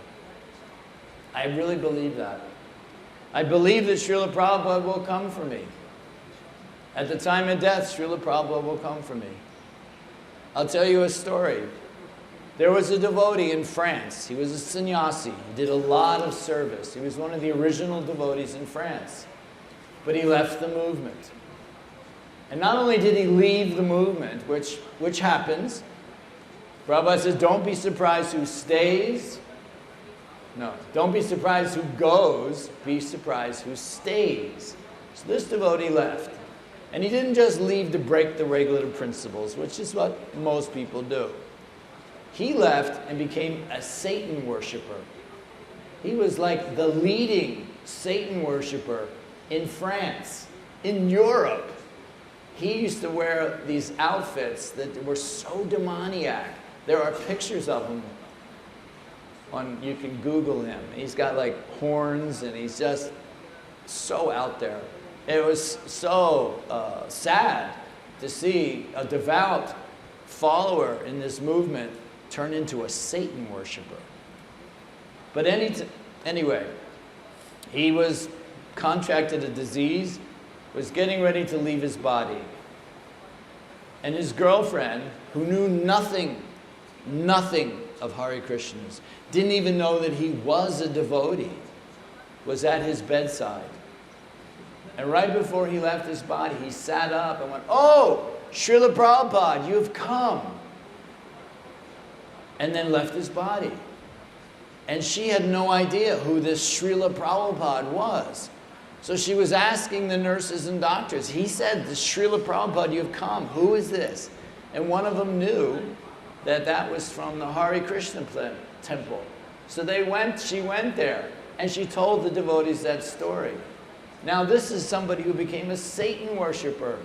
I really believe that. I believe that Srila Prabhupada will come for me. At the time of death, Srila Prabhupada will come for me. I'll tell you a story. There was a devotee in France. He was a sannyasi. He did a lot of service. He was one of the original devotees in France. but he left the movement. And not only did he leave the movement, which happens, Prabhupada says, don't be surprised who stays. No, don't be surprised who goes, be surprised who stays. So this devotee left. And he didn't just leave to break the regulative principles, which is what most people do. He left and became a Satan worshiper. He was like the leading Satan worshiper in France, in Europe. He used to wear these outfits that were so demoniac. There are pictures of him. You can Google him. He's got like horns and he's just so out there. It was so sad to see a devout follower in this movement turn into a Satan worshiper. But anyway, he was contracted a disease, was getting ready to leave his body. And his girlfriend, who knew nothing of Hare Krishnas, didn't even know that he was a devotee, was at his bedside. And right before he left his body, he sat up and went, "Oh, Srila Prabhupada, you have come." And then left his body. And she had no idea who this Srila Prabhupada was. So she was asking the nurses and doctors. He said, "The Srila Prabhupada, you have come. Who is this?" And one of them knew that that was from the Hare Krishna temple. So she went there, and she told the devotees that story. Now this is somebody who became a Satan worshiper.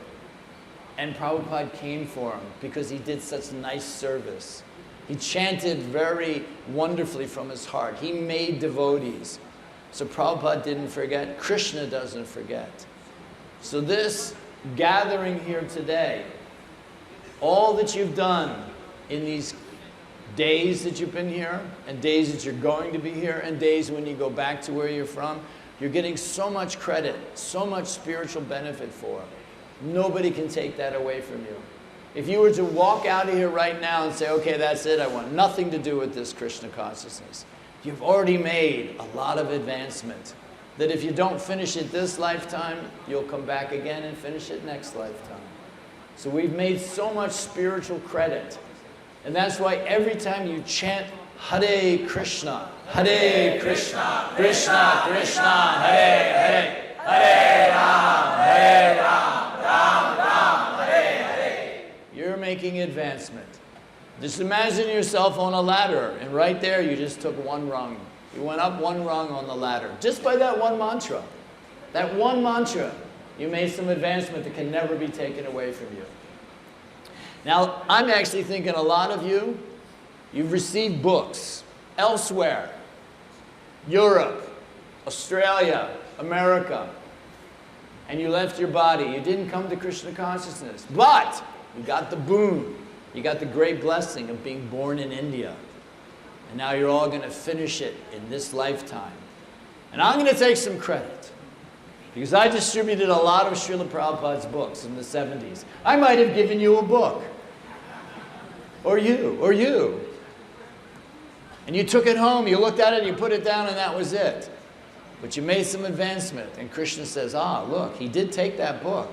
And Prabhupada came for him because he did such nice service. He chanted very wonderfully from his heart. He made devotees. So Prabhupada didn't forget. Krishna doesn't forget. So this gathering here today, all that you've done in these days that you've been here, and days that you're going to be here, and days when you go back to where you're from, you're getting so much credit, so much spiritual benefit for. Nobody can take that away from you. If you were to walk out of here right now and say, "Okay, that's it, I want nothing to do with this Krishna consciousness," you've already made a lot of advancement. That if you don't finish it this lifetime, you'll come back again and finish it next lifetime. So we've made so much spiritual credit. And that's why every time you chant Hare Krishna, Hare Krishna, Krishna Krishna, Hare Hare, Hare Ram, Ram Ram, Hare Hare, you're making advancement. Just imagine yourself on a ladder, and right there you just took one rung. You went up one rung on the ladder. Just by that one mantra. That one mantra, you made some advancement that can never be taken away from you. Now, I'm actually thinking a lot of you, you've received books elsewhere. Europe, Australia, America. And you left your body. You didn't come to Krishna consciousness. But you got the boon. You got the great blessing of being born in India. And now you're all going to finish it in this lifetime. And I'm going to take some credit. Because I distributed a lot of Srila Prabhupada's books in the 70s. I might have given you a book. Or you. And you took it home, you looked at it, you put it down, and that was it. But you made some advancement. And Krishna says, look, he did take that book.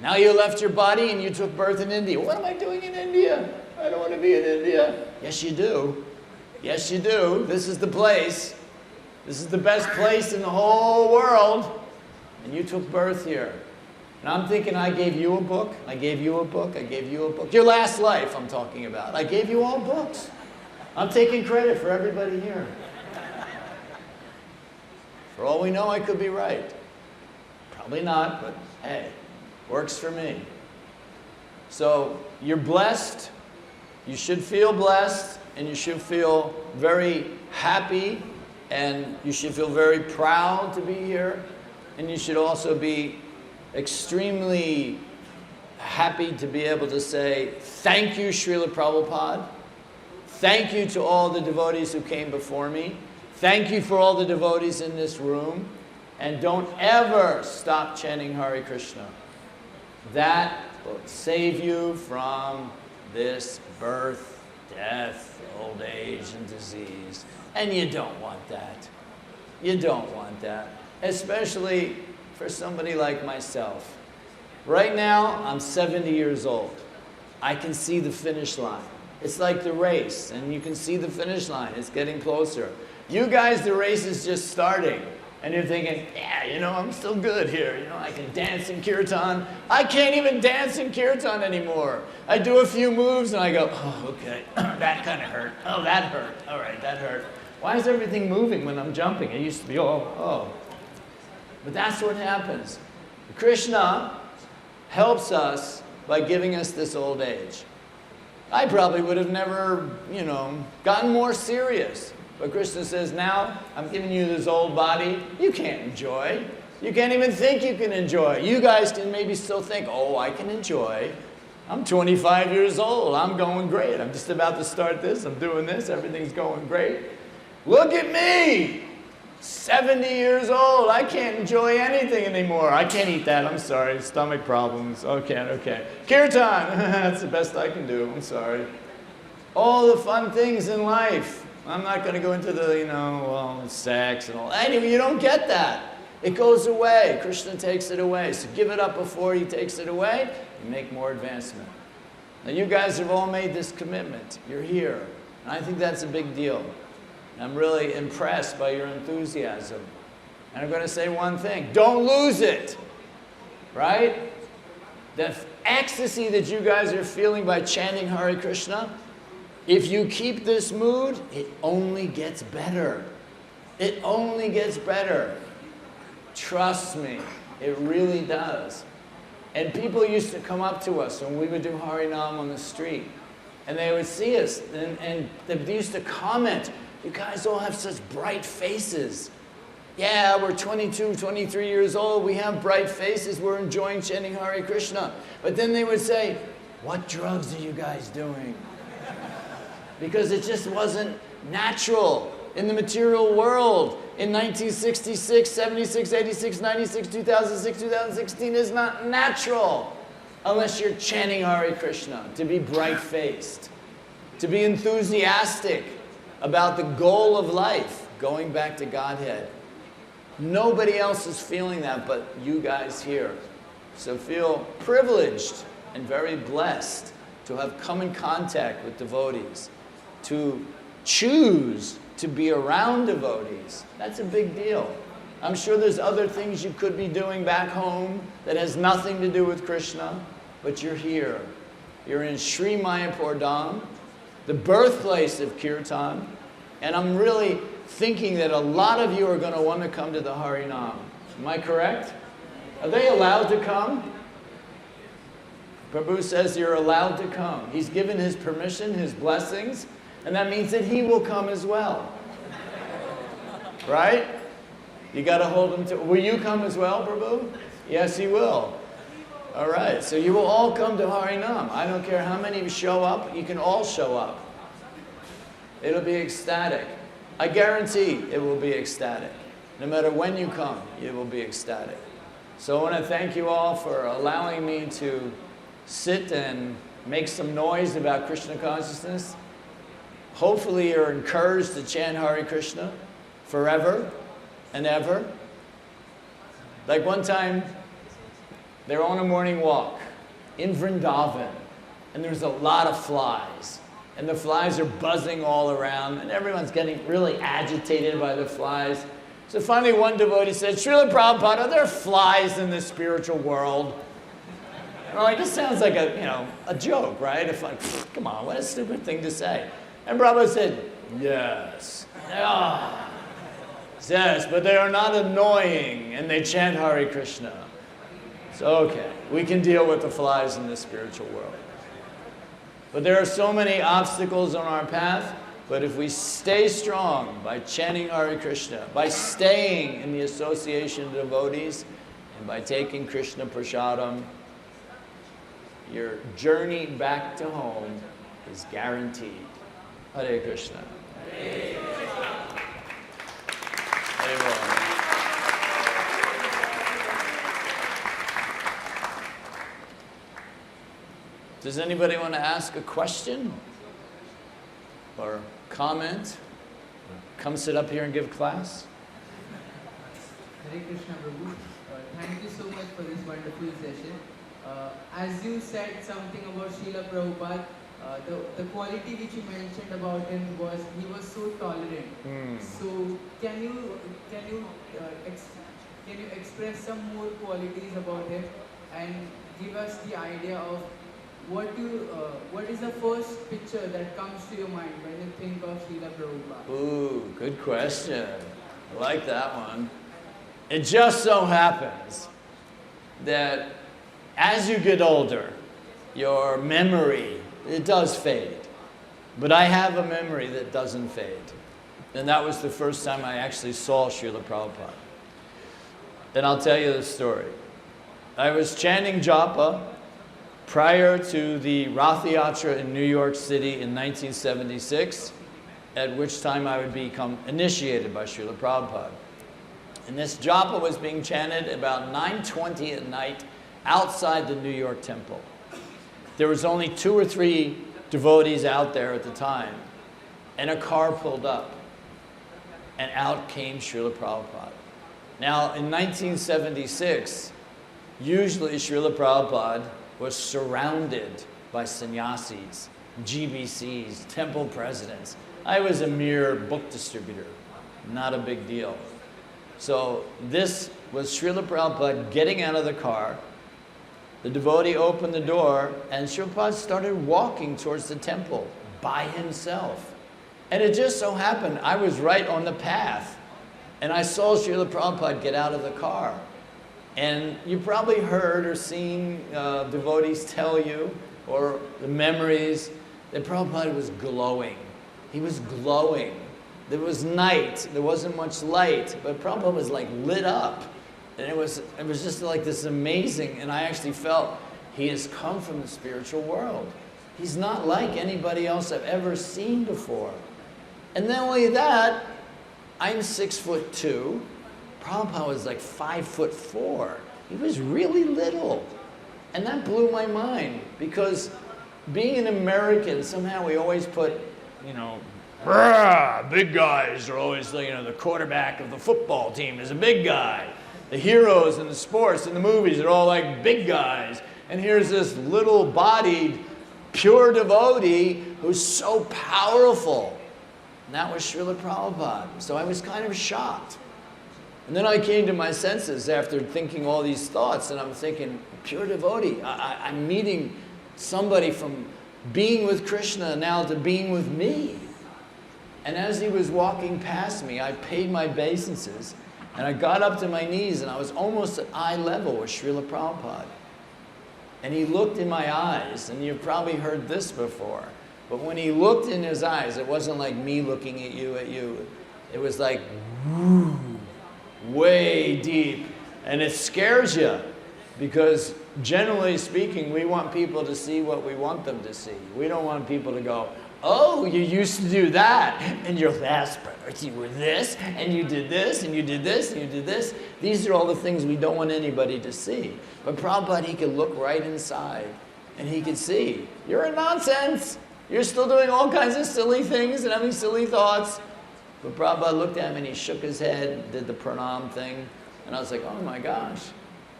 Now you left your body and you took birth in India. What am I doing in India? I don't want to be in India. Yes, you do. Yes, you do. This is the place. This is the best place in the whole world. And you took birth here. And I'm thinking, I gave you a book. I gave you a book. I gave you a book. Your last life I'm talking about. I gave you all books. I'm taking credit for everybody here. For all we know, I could be right. Probably not, but hey, works for me. So you're blessed. You should feel blessed, and you should feel very happy, and you should feel very proud to be here, and you should also be extremely happy to be able to say, thank you, Srila Prabhupada. Thank you to all the devotees who came before me. Thank you for all the devotees in this room. And don't ever stop chanting Hare Krishna. That will save you from this birth, death, old age, and disease. And you don't want that. You don't want that. Especially for somebody like myself. Right now, I'm 70 years old. I can see the finish line. It's like the race, and you can see the finish line. It's getting closer. You guys, the race is just starting. And you're thinking, yeah, you know, I'm still good here. You know, I can dance in kirtan. I can't even dance in kirtan anymore. I do a few moves and I go, oh, okay, that kind of hurt. Oh, that hurt. All right, that hurt. Why is everything moving when I'm jumping? It used to be, oh. But that's what happens. Krishna helps us by giving us this old age. I probably would have never, you know, gotten more serious. But Krishna says, now I'm giving you this old body you can't enjoy. You can't even think you can enjoy. You guys can maybe still think, oh, I can enjoy. I'm 25 years old. I'm going great. I'm just about to start this. I'm doing this. Everything's going great. Look at me. 70 years old. I can't enjoy anything anymore. I can't eat that. I'm sorry. Stomach problems. Okay. Kirtan. That's the best I can do. I'm sorry. All the fun things in life. I'm not going to go into the, you know, sex and all. Anyway, you don't get that. It goes away. Krishna takes it away. So give it up before he takes it away. You make more advancement. Now you guys have all made this commitment. You're here. And I think that's a big deal. I'm really impressed by your enthusiasm. And I'm going to say one thing. Don't lose it. Right? The ecstasy that you guys are feeling by chanting Hare Krishna, if you keep this mood, it only gets better. It only gets better. Trust me, it really does. And people used to come up to us when we would do Harinam on the street. And they would see us, and they used to comment, you guys all have such bright faces. Yeah, we're 22, 23 years old, we have bright faces, we're enjoying chanting Hare Krishna. But then they would say, what drugs are you guys doing? Because it just wasn't natural in the material world. In 1966, 76, 86, 96, 2006, 2016 is not natural unless you're chanting Hare Krishna, to be bright-faced, to be enthusiastic about the goal of life, going back to Godhead. Nobody else is feeling that but you guys here. So feel privileged and very blessed to have come in contact with devotees, to choose to be around devotees. That's a big deal. I'm sure there's other things you could be doing back home that has nothing to do with Krishna, but you're here. You're in Sri Mayapur Dham, the birthplace of Kirtan, and I'm really thinking that a lot of you are going to want to come to the Harinam. Am I correct? Are they allowed to come? Prabhu says you're allowed to come. He's given his permission, his blessings, and that means that he will come as well. Right? You got to hold him to. Will you come as well, Prabhu? Yes, he will. All right. So you will all come to Harinam. I don't care how many show up. You can all show up. It'll be ecstatic. I guarantee it will be ecstatic. No matter when you come, it will be ecstatic. So I want to thank you all for allowing me to sit and make some noise about Krishna consciousness. Hopefully you're encouraged to chant Hare Krishna forever and ever. Like one time, they were on a morning walk in Vrindavan, and there's a lot of flies. And the flies are buzzing all around, and everyone's getting really agitated by the flies. So finally one devotee said, Srila Prabhupada, are there flies in the spiritual world? And I'm like, this sounds like a joke, right? If like, come on, what a stupid thing to say. And Prabhupada said, yes. Ah. Yes, but they are not annoying, and they chant Hare Krishna. So, okay, we can deal with the flies in the spiritual world. But there are so many obstacles on our path, but if we stay strong by chanting Hare Krishna, by staying in the association of devotees, and by taking Krishna Prasadam, your journey back to home is guaranteed. Hare Krishna. Hare Krishna. Does anybody want to ask a question or comment? Come sit up here and give class.
Hare Krishna, Prabhu. thank you so much for this wonderful session. As you said something about Srila Prabhupada, the quality which you mentioned about him was he was so tolerant. So can you can you express some more qualities about him and give us the idea of what is the first picture that comes to your mind when you think of Srila Prabhupada?
Ooh, good question. I like that one. It just so happens that as you get older, your memory, it does fade. But I have a memory that doesn't fade. And that was the first time I actually saw Srila Prabhupada. And I'll tell you the story. I was chanting japa prior to the Rath Yatra in New York City in 1976, at which time I would become initiated by Srila Prabhupada. And this japa was being chanted about 9:20 at night outside the New York temple. There was only 2 or 3 devotees out there at the time, and a car pulled up, and out came Srila Prabhupada. Now, in 1976, usually Srila Prabhupada was surrounded by sannyasis, GBCs, temple presidents. I was a mere book distributor, not a big deal. So this was Srila Prabhupada getting out of the car. The devotee opened the door, and Srila Prabhupada started walking towards the temple by himself. And it just so happened I was right on the path, and I saw Srila Prabhupada get out of the car. And you probably heard or seen devotees tell you, or the memories, that Prabhupada was glowing. He was glowing. There was night, there wasn't much light, but Prabhupada was like lit up. And it was just like this amazing, and I actually felt he has come from the spiritual world. He's not like anybody else I've ever seen before. And not only that, I'm 6'2". Prabhupada was like 5'4". He was really little. And that blew my mind, because being an American, somehow we always put, you know, big guys are always, you know, the quarterback of the football team is a big guy. The heroes in the sports and the movies are all like big guys. And here's this little bodied, pure devotee who's so powerful. And that was Srila Prabhupada. So I was kind of shocked. And then I came to my senses after thinking all these thoughts, and I'm thinking, pure devotee. I'm meeting somebody from being with Krishna now to being with me. And as he was walking past me, I paid my obeisances, and I got up to my knees, and I was almost at eye level with Srila Prabhupada. And he looked in my eyes, and you've probably heard this before, but when he looked in his eyes, it wasn't like me looking at you. It was like, whoo, way deep. And it scares you, because generally speaking, we want people to see what we want them to see. We don't want people to go, oh, you used to do that, and your last priority were this, and you did this, and you did this, and you did this. These are all the things we don't want anybody to see. But Prabhupada, he could look right inside, and he could see, you're a nonsense. You're still doing all kinds of silly things and having silly thoughts. But Prabhupada looked at me, and he shook his head, did the pranam thing, and I was like, oh my gosh.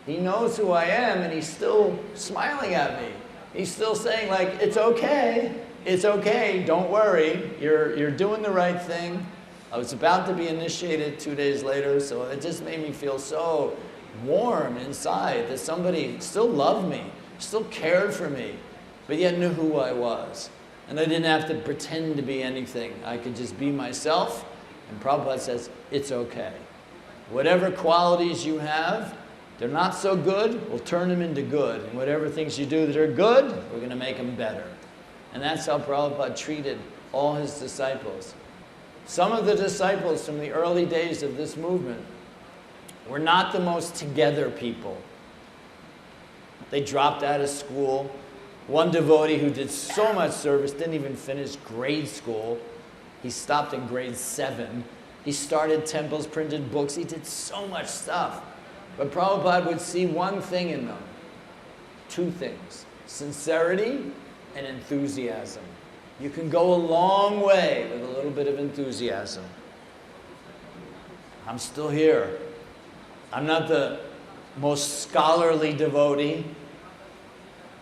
He knows who I am, and he's still smiling at me. He's still saying, like, it's okay. It's okay, don't worry, you're doing the right thing. I was about to be initiated 2 days later, so it just made me feel so warm inside that somebody still loved me, still cared for me, but yet knew who I was. And I didn't have to pretend to be anything. I could just be myself, and Prabhupada says, it's okay. Whatever qualities you have, they're not so good, we'll turn them into good. And whatever things you do that are good, we're going to make them better. And that's how Prabhupada treated all his disciples. Some of the disciples from the early days of this movement were not the most together people. They dropped out of school. One devotee who did so much service didn't even finish grade school. He stopped in grade 7. He started temples, printed books. He did so much stuff. But Prabhupada would see one thing in them. 2 things. Sincerity and enthusiasm. You can go a long way with a little bit of enthusiasm. I'm still here. I'm not the most scholarly devotee.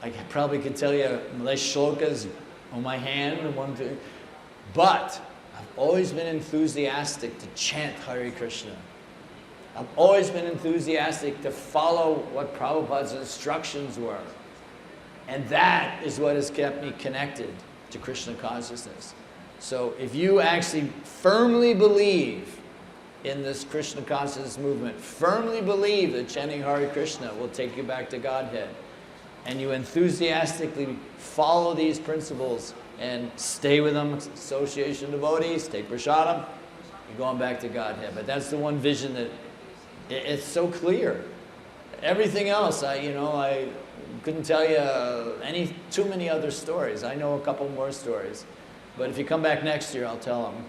I probably could tell you less shlokas on my hand, one, two. But I've always been enthusiastic to chant Hare Krishna. I've always been enthusiastic to follow what Prabhupada's instructions were. And that is what has kept me connected to Krishna consciousness. So if you actually firmly believe in this Krishna consciousness movement, firmly believe that chanting Hare Krishna will take you back to Godhead, and you enthusiastically follow these principles and stay with them, association devotees, take prasadam, you're going back to Godhead. But that's the one vision that it's so clear. Everything else, I couldn't tell you too many other stories. I know a couple more stories. But if you come back next year, I'll tell them.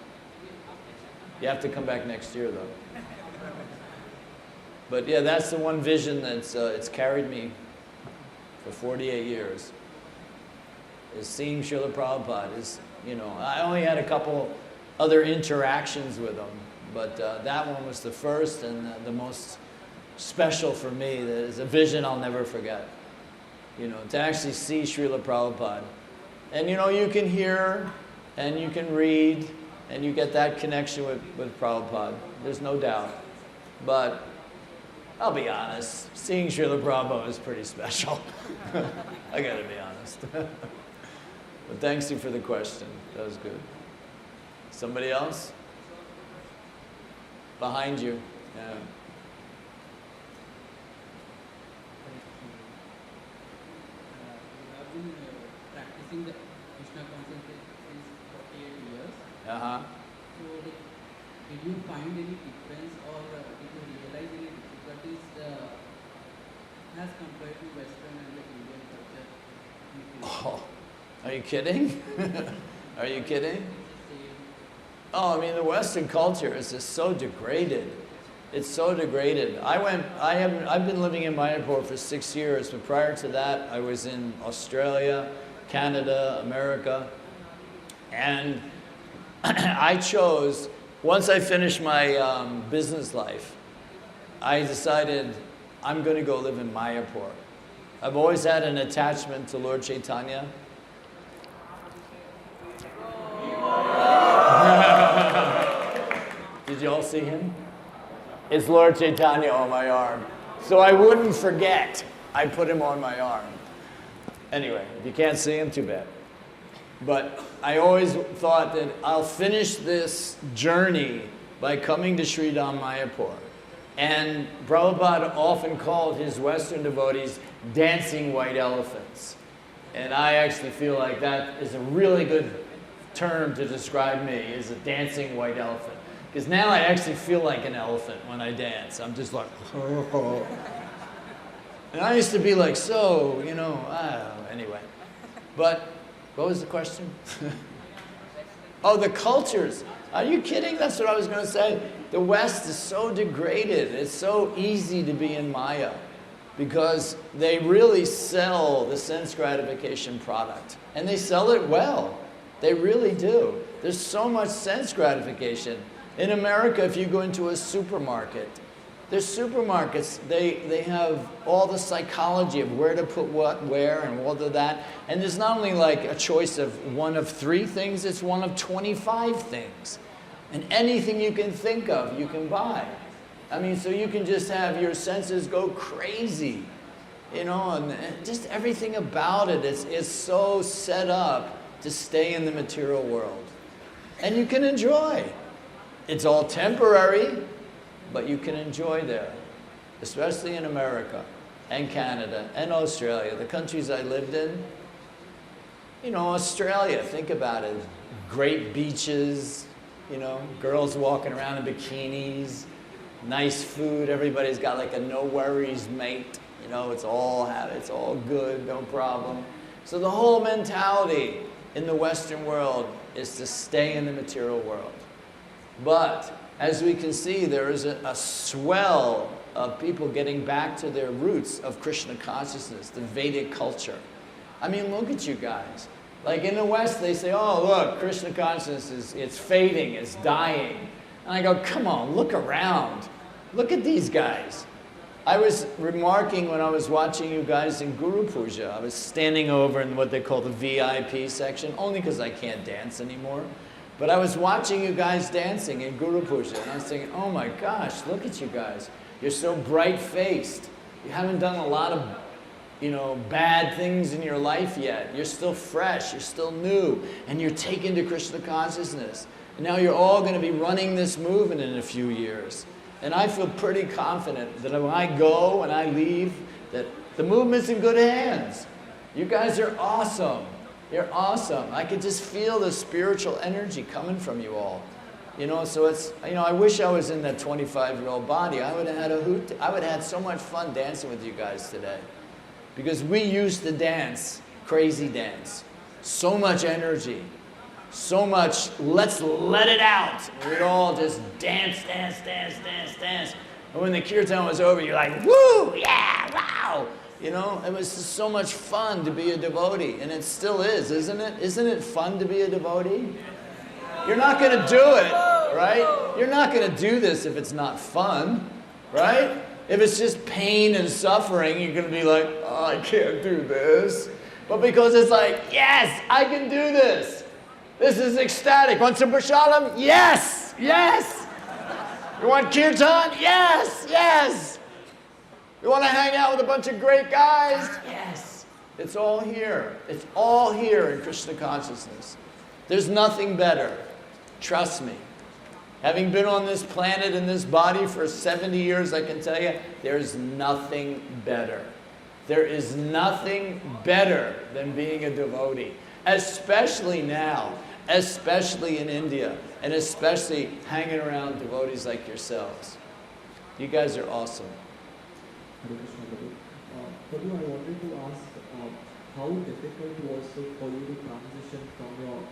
You have to come back next year, though. But yeah, that's the one vision that's it's carried me for 48 years. Is seeing Srila Prabhupada. I only had a couple other interactions with him, but that one was the first and the most special for me. That is a vision I'll never forget. To actually see Srila Prabhupada. And you can hear and you can read and you get that connection with Prabhupada. There's no doubt. But I'll be honest, seeing Srila Prabhupada is pretty special. I gotta be honest. But thanks you for the question. That was good. Somebody else? Behind you. Yeah.
Been practicing the Krishna consciousness since 48 years.
Uh-huh.
So, did you find any difference or did you realize any difficulties as compared to Western and the Indian culture?
Oh, are you kidding? Are you kidding? Oh, the Western culture is just so degraded. It's so degraded. I've been living in Mayapur for 6 years, but prior to that, I was in Australia, Canada, America, and I chose, once I finished my business life, I decided I'm going to go live in Mayapur. I've always had an attachment to Lord Chaitanya. Did you all see him? It's Lord Chaitanya on my arm. So I wouldn't forget, I put him on my arm. Anyway, if you can't see him, too bad. But I always thought that I'll finish this journey by coming to Sri Dham Mayapur. And Prabhupada often called his Western devotees dancing white elephants. And I actually feel like that is a really good term to describe me, is a dancing white elephant. Because now I actually feel like an elephant when I dance. I'm just like, and I used to be like, anyway. But what was the question? Oh, the cultures. Are you kidding? That's what I was going to say. The West is so degraded. It's so easy to be in Maya because they really sell the sense gratification product. And they sell it well. They really do. There's so much sense gratification. In America, if you go into a supermarket, there's supermarkets, they have all the psychology of where to put what, where, and all of that. And there's not only like a choice of one of 3 things, it's one of 25 things. And anything you can think of, you can buy. So you can just have your senses go crazy, and just everything about it is so set up to stay in the material world. And you can enjoy. It's all temporary, but you can enjoy there, especially in America and Canada and Australia, the countries I lived in. Australia, think about it. Great beaches, girls walking around in bikinis, nice food, everybody's got like a no worries mate, it's all good, no problem. So the whole mentality in the Western world is to stay in the material world. But as we can see, there is a swell of people getting back to their roots of Krishna consciousness, the Vedic culture. Look at you guys. Like in the West, they say, oh, look, Krishna consciousness it's fading, it's dying. And I go, come on, look around. Look at these guys. I was remarking when I was watching you guys in Guru Puja, I was standing over in what they call the VIP section, only because I can't dance anymore. But I was watching you guys dancing in Guru Puja, and I was thinking, oh my gosh, look at you guys. You're so bright-faced. You haven't done a lot of, bad things in your life yet. You're still fresh, you're still new, and you're taken to Krishna consciousness. And now you're all going to be running this movement in a few years. And I feel pretty confident that when I go and I leave, that the movement's in good hands. You guys are awesome. You're awesome. I could just feel the spiritual energy coming from you all. So it's, I wish I was in that 25-year-old body. I would have had a hoot. I would have had so much fun dancing with you guys today. Because we used to dance, crazy dance. So much energy. So much, let's let it out. And we'd all just dance. And when the kirtan was over, you're like, woo, yeah, wow. It was just so much fun to be a devotee. And it still is, isn't it? Isn't it fun to be a devotee? You're not going to do it, right? You're not going to do this if it's not fun, right? If it's just pain and suffering, you're going to be like, oh, I can't do this. But because it's like, yes, I can do this. This is ecstatic. Want some prasadam? Yes, yes. You want kirtan? Yes, yes. You want to hang out with a bunch of great guys? Yes. It's all here. It's all here in Krishna consciousness. There's nothing better. Trust me. Having been on this planet in this body for 70 years, I can tell you, there's nothing better. There is nothing better than being a devotee, especially now, especially in India, and especially hanging around devotees like yourselves. You guys are awesome.
Prabhu, I wanted to ask, how difficult was it for you to transition from your,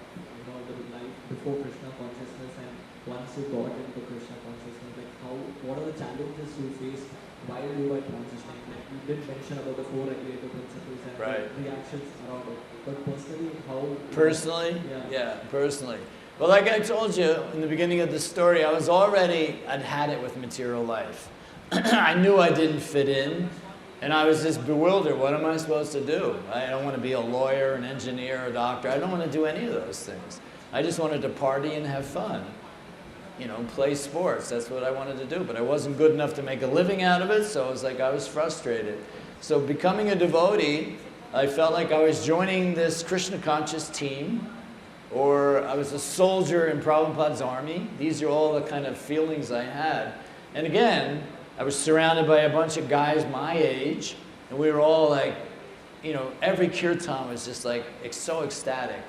the life before Krishna consciousness and once you got into Krishna consciousness? Like, what are the challenges you faced while you were transitioning? Like, you did mention about the 4 regulator principles and the reactions around it. But personally, how?
Personally? Yeah, personally. Well, like I told you in the beginning of the story, I'd had it with material life. I knew I didn't fit in, and I was just bewildered. What am I supposed to do? I don't want to be a lawyer, an engineer, a doctor. I don't want to do any of those things. I just wanted to party and have fun. Play sports. That's what I wanted to do. But I wasn't good enough to make a living out of it, so it was like I was frustrated. So becoming a devotee, I felt like I was joining this Krishna conscious team, or I was a soldier in Prabhupada's army. These are all the kind of feelings I had. And again, I was surrounded by a bunch of guys my age, and we were all like, every kirtan was just like so ecstatic.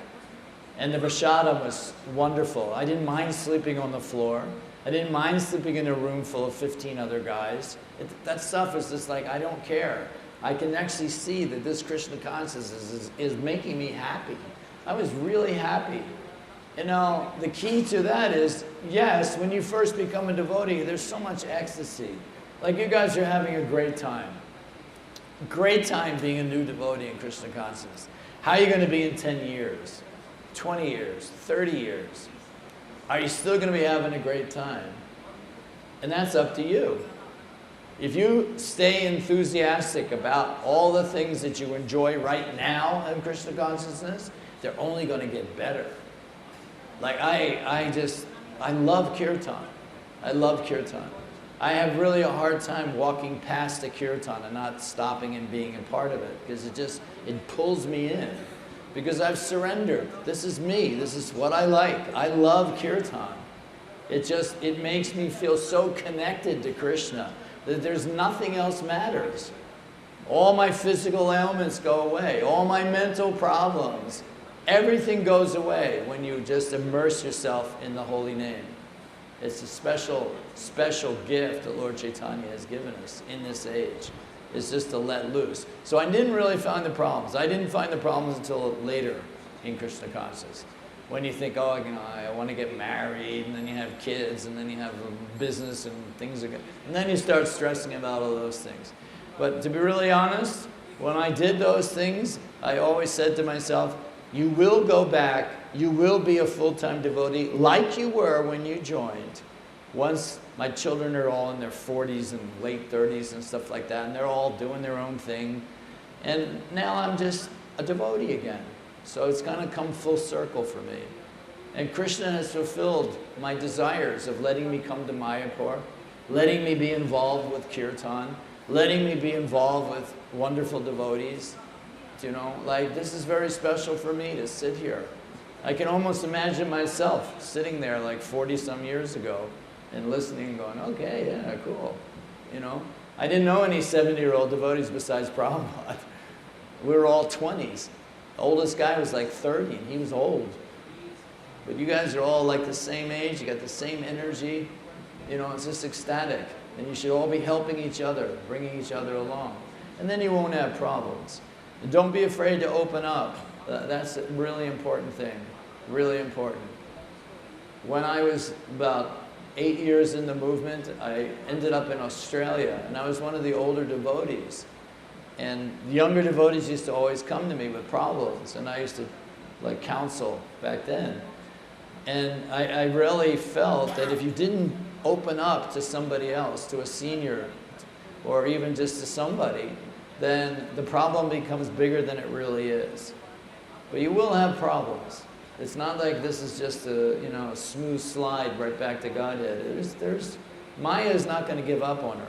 And the prasadam was wonderful. I didn't mind sleeping on the floor. I didn't mind sleeping in a room full of 15 other guys. That stuff was just like, I don't care. I can actually see that this Krishna consciousness is making me happy. I was really happy. The key to that is, yes, when you first become a devotee, there's so much ecstasy. Like you guys are having a great time. Great time being a new devotee in Krishna consciousness. How are you going to be in 10 years, 20 years, 30 years? Are you still going to be having a great time? And that's up to you. If you stay enthusiastic about all the things that you enjoy right now in Krishna consciousness, they're only going to get better. Like I love kirtan. I love kirtan. I have really a hard time walking past a kirtan and not stopping and being a part of it, because it pulls me in. Because I've surrendered. This is me. This is what I like. I love kirtan. It makes me feel so connected to Krishna that there's nothing else matters. All my physical ailments go away. All my mental problems. Everything goes away when you just immerse yourself in the holy name. It's a special, special gift that Lord Chaitanya has given us in this age. It's just to let loose. So I didn't really find the problems. I didn't find the problems until later in Krishna consciousness. When you think, oh, I want to get married, and then you have kids, and then you have a business, and things are good. And then you start stressing about all those things. But to be really honest, when I did those things, I always said to myself, you will go back, you will be a full-time devotee like you were when you joined, once my children are all in their 40s and late 30s and stuff like that, and they're all doing their own thing. And now I'm just a devotee again. So it's going to come full circle for me. And Krishna has fulfilled my desires of letting me come to Mayapur, letting me be involved with kirtan, letting me be involved with wonderful devotees. You know, like, this is very special for me to sit here. I can almost imagine myself sitting there like 40-some years ago and listening and going, okay, yeah, cool. You know, I didn't know any 70-year-old devotees besides Prabhupada. We were all 20s. The oldest guy was like 30, and he was old. But you guys are all like the same age, you got the same energy. You know, it's just ecstatic. And you should all be helping each other, bringing each other along. And then you won't have problems. And don't be afraid to open up. That's a really important thing, really important. When I was about 8 years in the movement, I ended up in Australia, and I was one of the older devotees. And the younger devotees used to always come to me with problems, and I used to like counsel back then. And I really felt that if you didn't open up to somebody else, to a senior, or even just to somebody, then the problem becomes bigger than it really is. But you will have problems. It's not like this is just a, you know, a smooth slide right back to Godhead. Maya is not going to give up on her.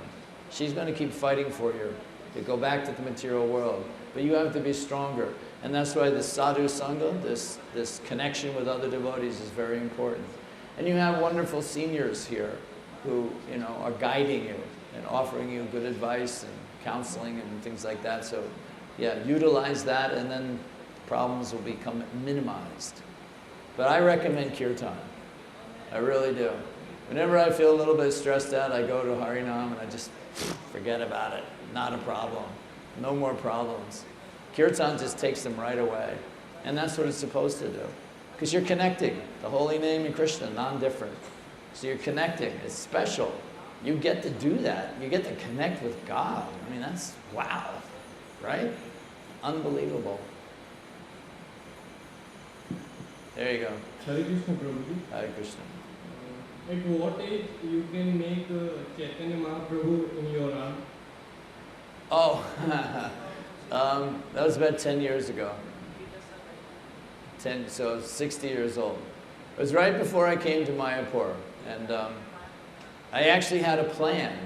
She's going to keep fighting for you to go back to the material world. But you have to be stronger. And that's why this sadhu sangha, this connection with other devotees is very important. And you have wonderful seniors here who, you know, are guiding you and offering you good advice and counseling and things like that. So yeah, utilize that, and then problems will become minimized. But I recommend kirtan. I really do. Whenever I feel a little bit stressed out, I go to Harinam and I just forget about it. Not a problem. No more problems. Kirtan just takes them right away. And that's what it's supposed to do. Because you're connecting. The holy name in Krishna, non-different. So you're connecting. It's special. You get to do that. You get to connect with God. I mean, that's wow, right? Unbelievable. There you go.
Hare Krishna, Prabhuji.
Hare Krishna.
At what age you can make Chaitanya Mahaprabhu in your arm?
Oh, that was about 10 years ago. So 60 years old. It was right before I came to Mayapur. And I actually had a plan.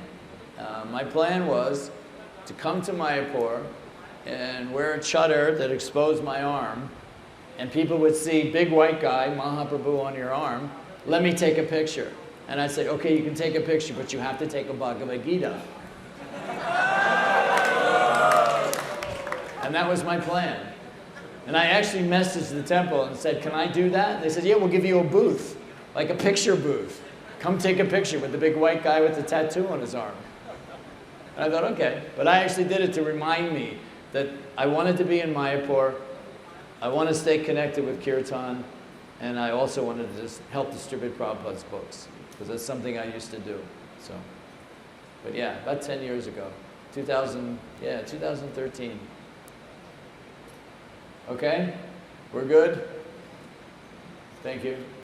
My plan was to come to Mayapur and wear a chadar that exposed my arm, and people would see big white guy, Mahaprabhu, on your arm. Let me take a picture. And I'd say, okay, you can take a picture, but you have to take a Bhagavad Gita. And that was my plan. And I actually messaged the temple and said, can I do that? They said, yeah, we'll give you a booth, like a picture booth. Come take a picture with the big white guy with the tattoo on his arm. And I thought, okay. But I actually did it to remind me that I wanted to be in Mayapur. I want to stay connected with kirtan. And I also wanted to just help distribute Prabhupada's books, because that's something I used to do. So, but yeah, about 10 years ago. 2013. Okay? We're good? Thank you.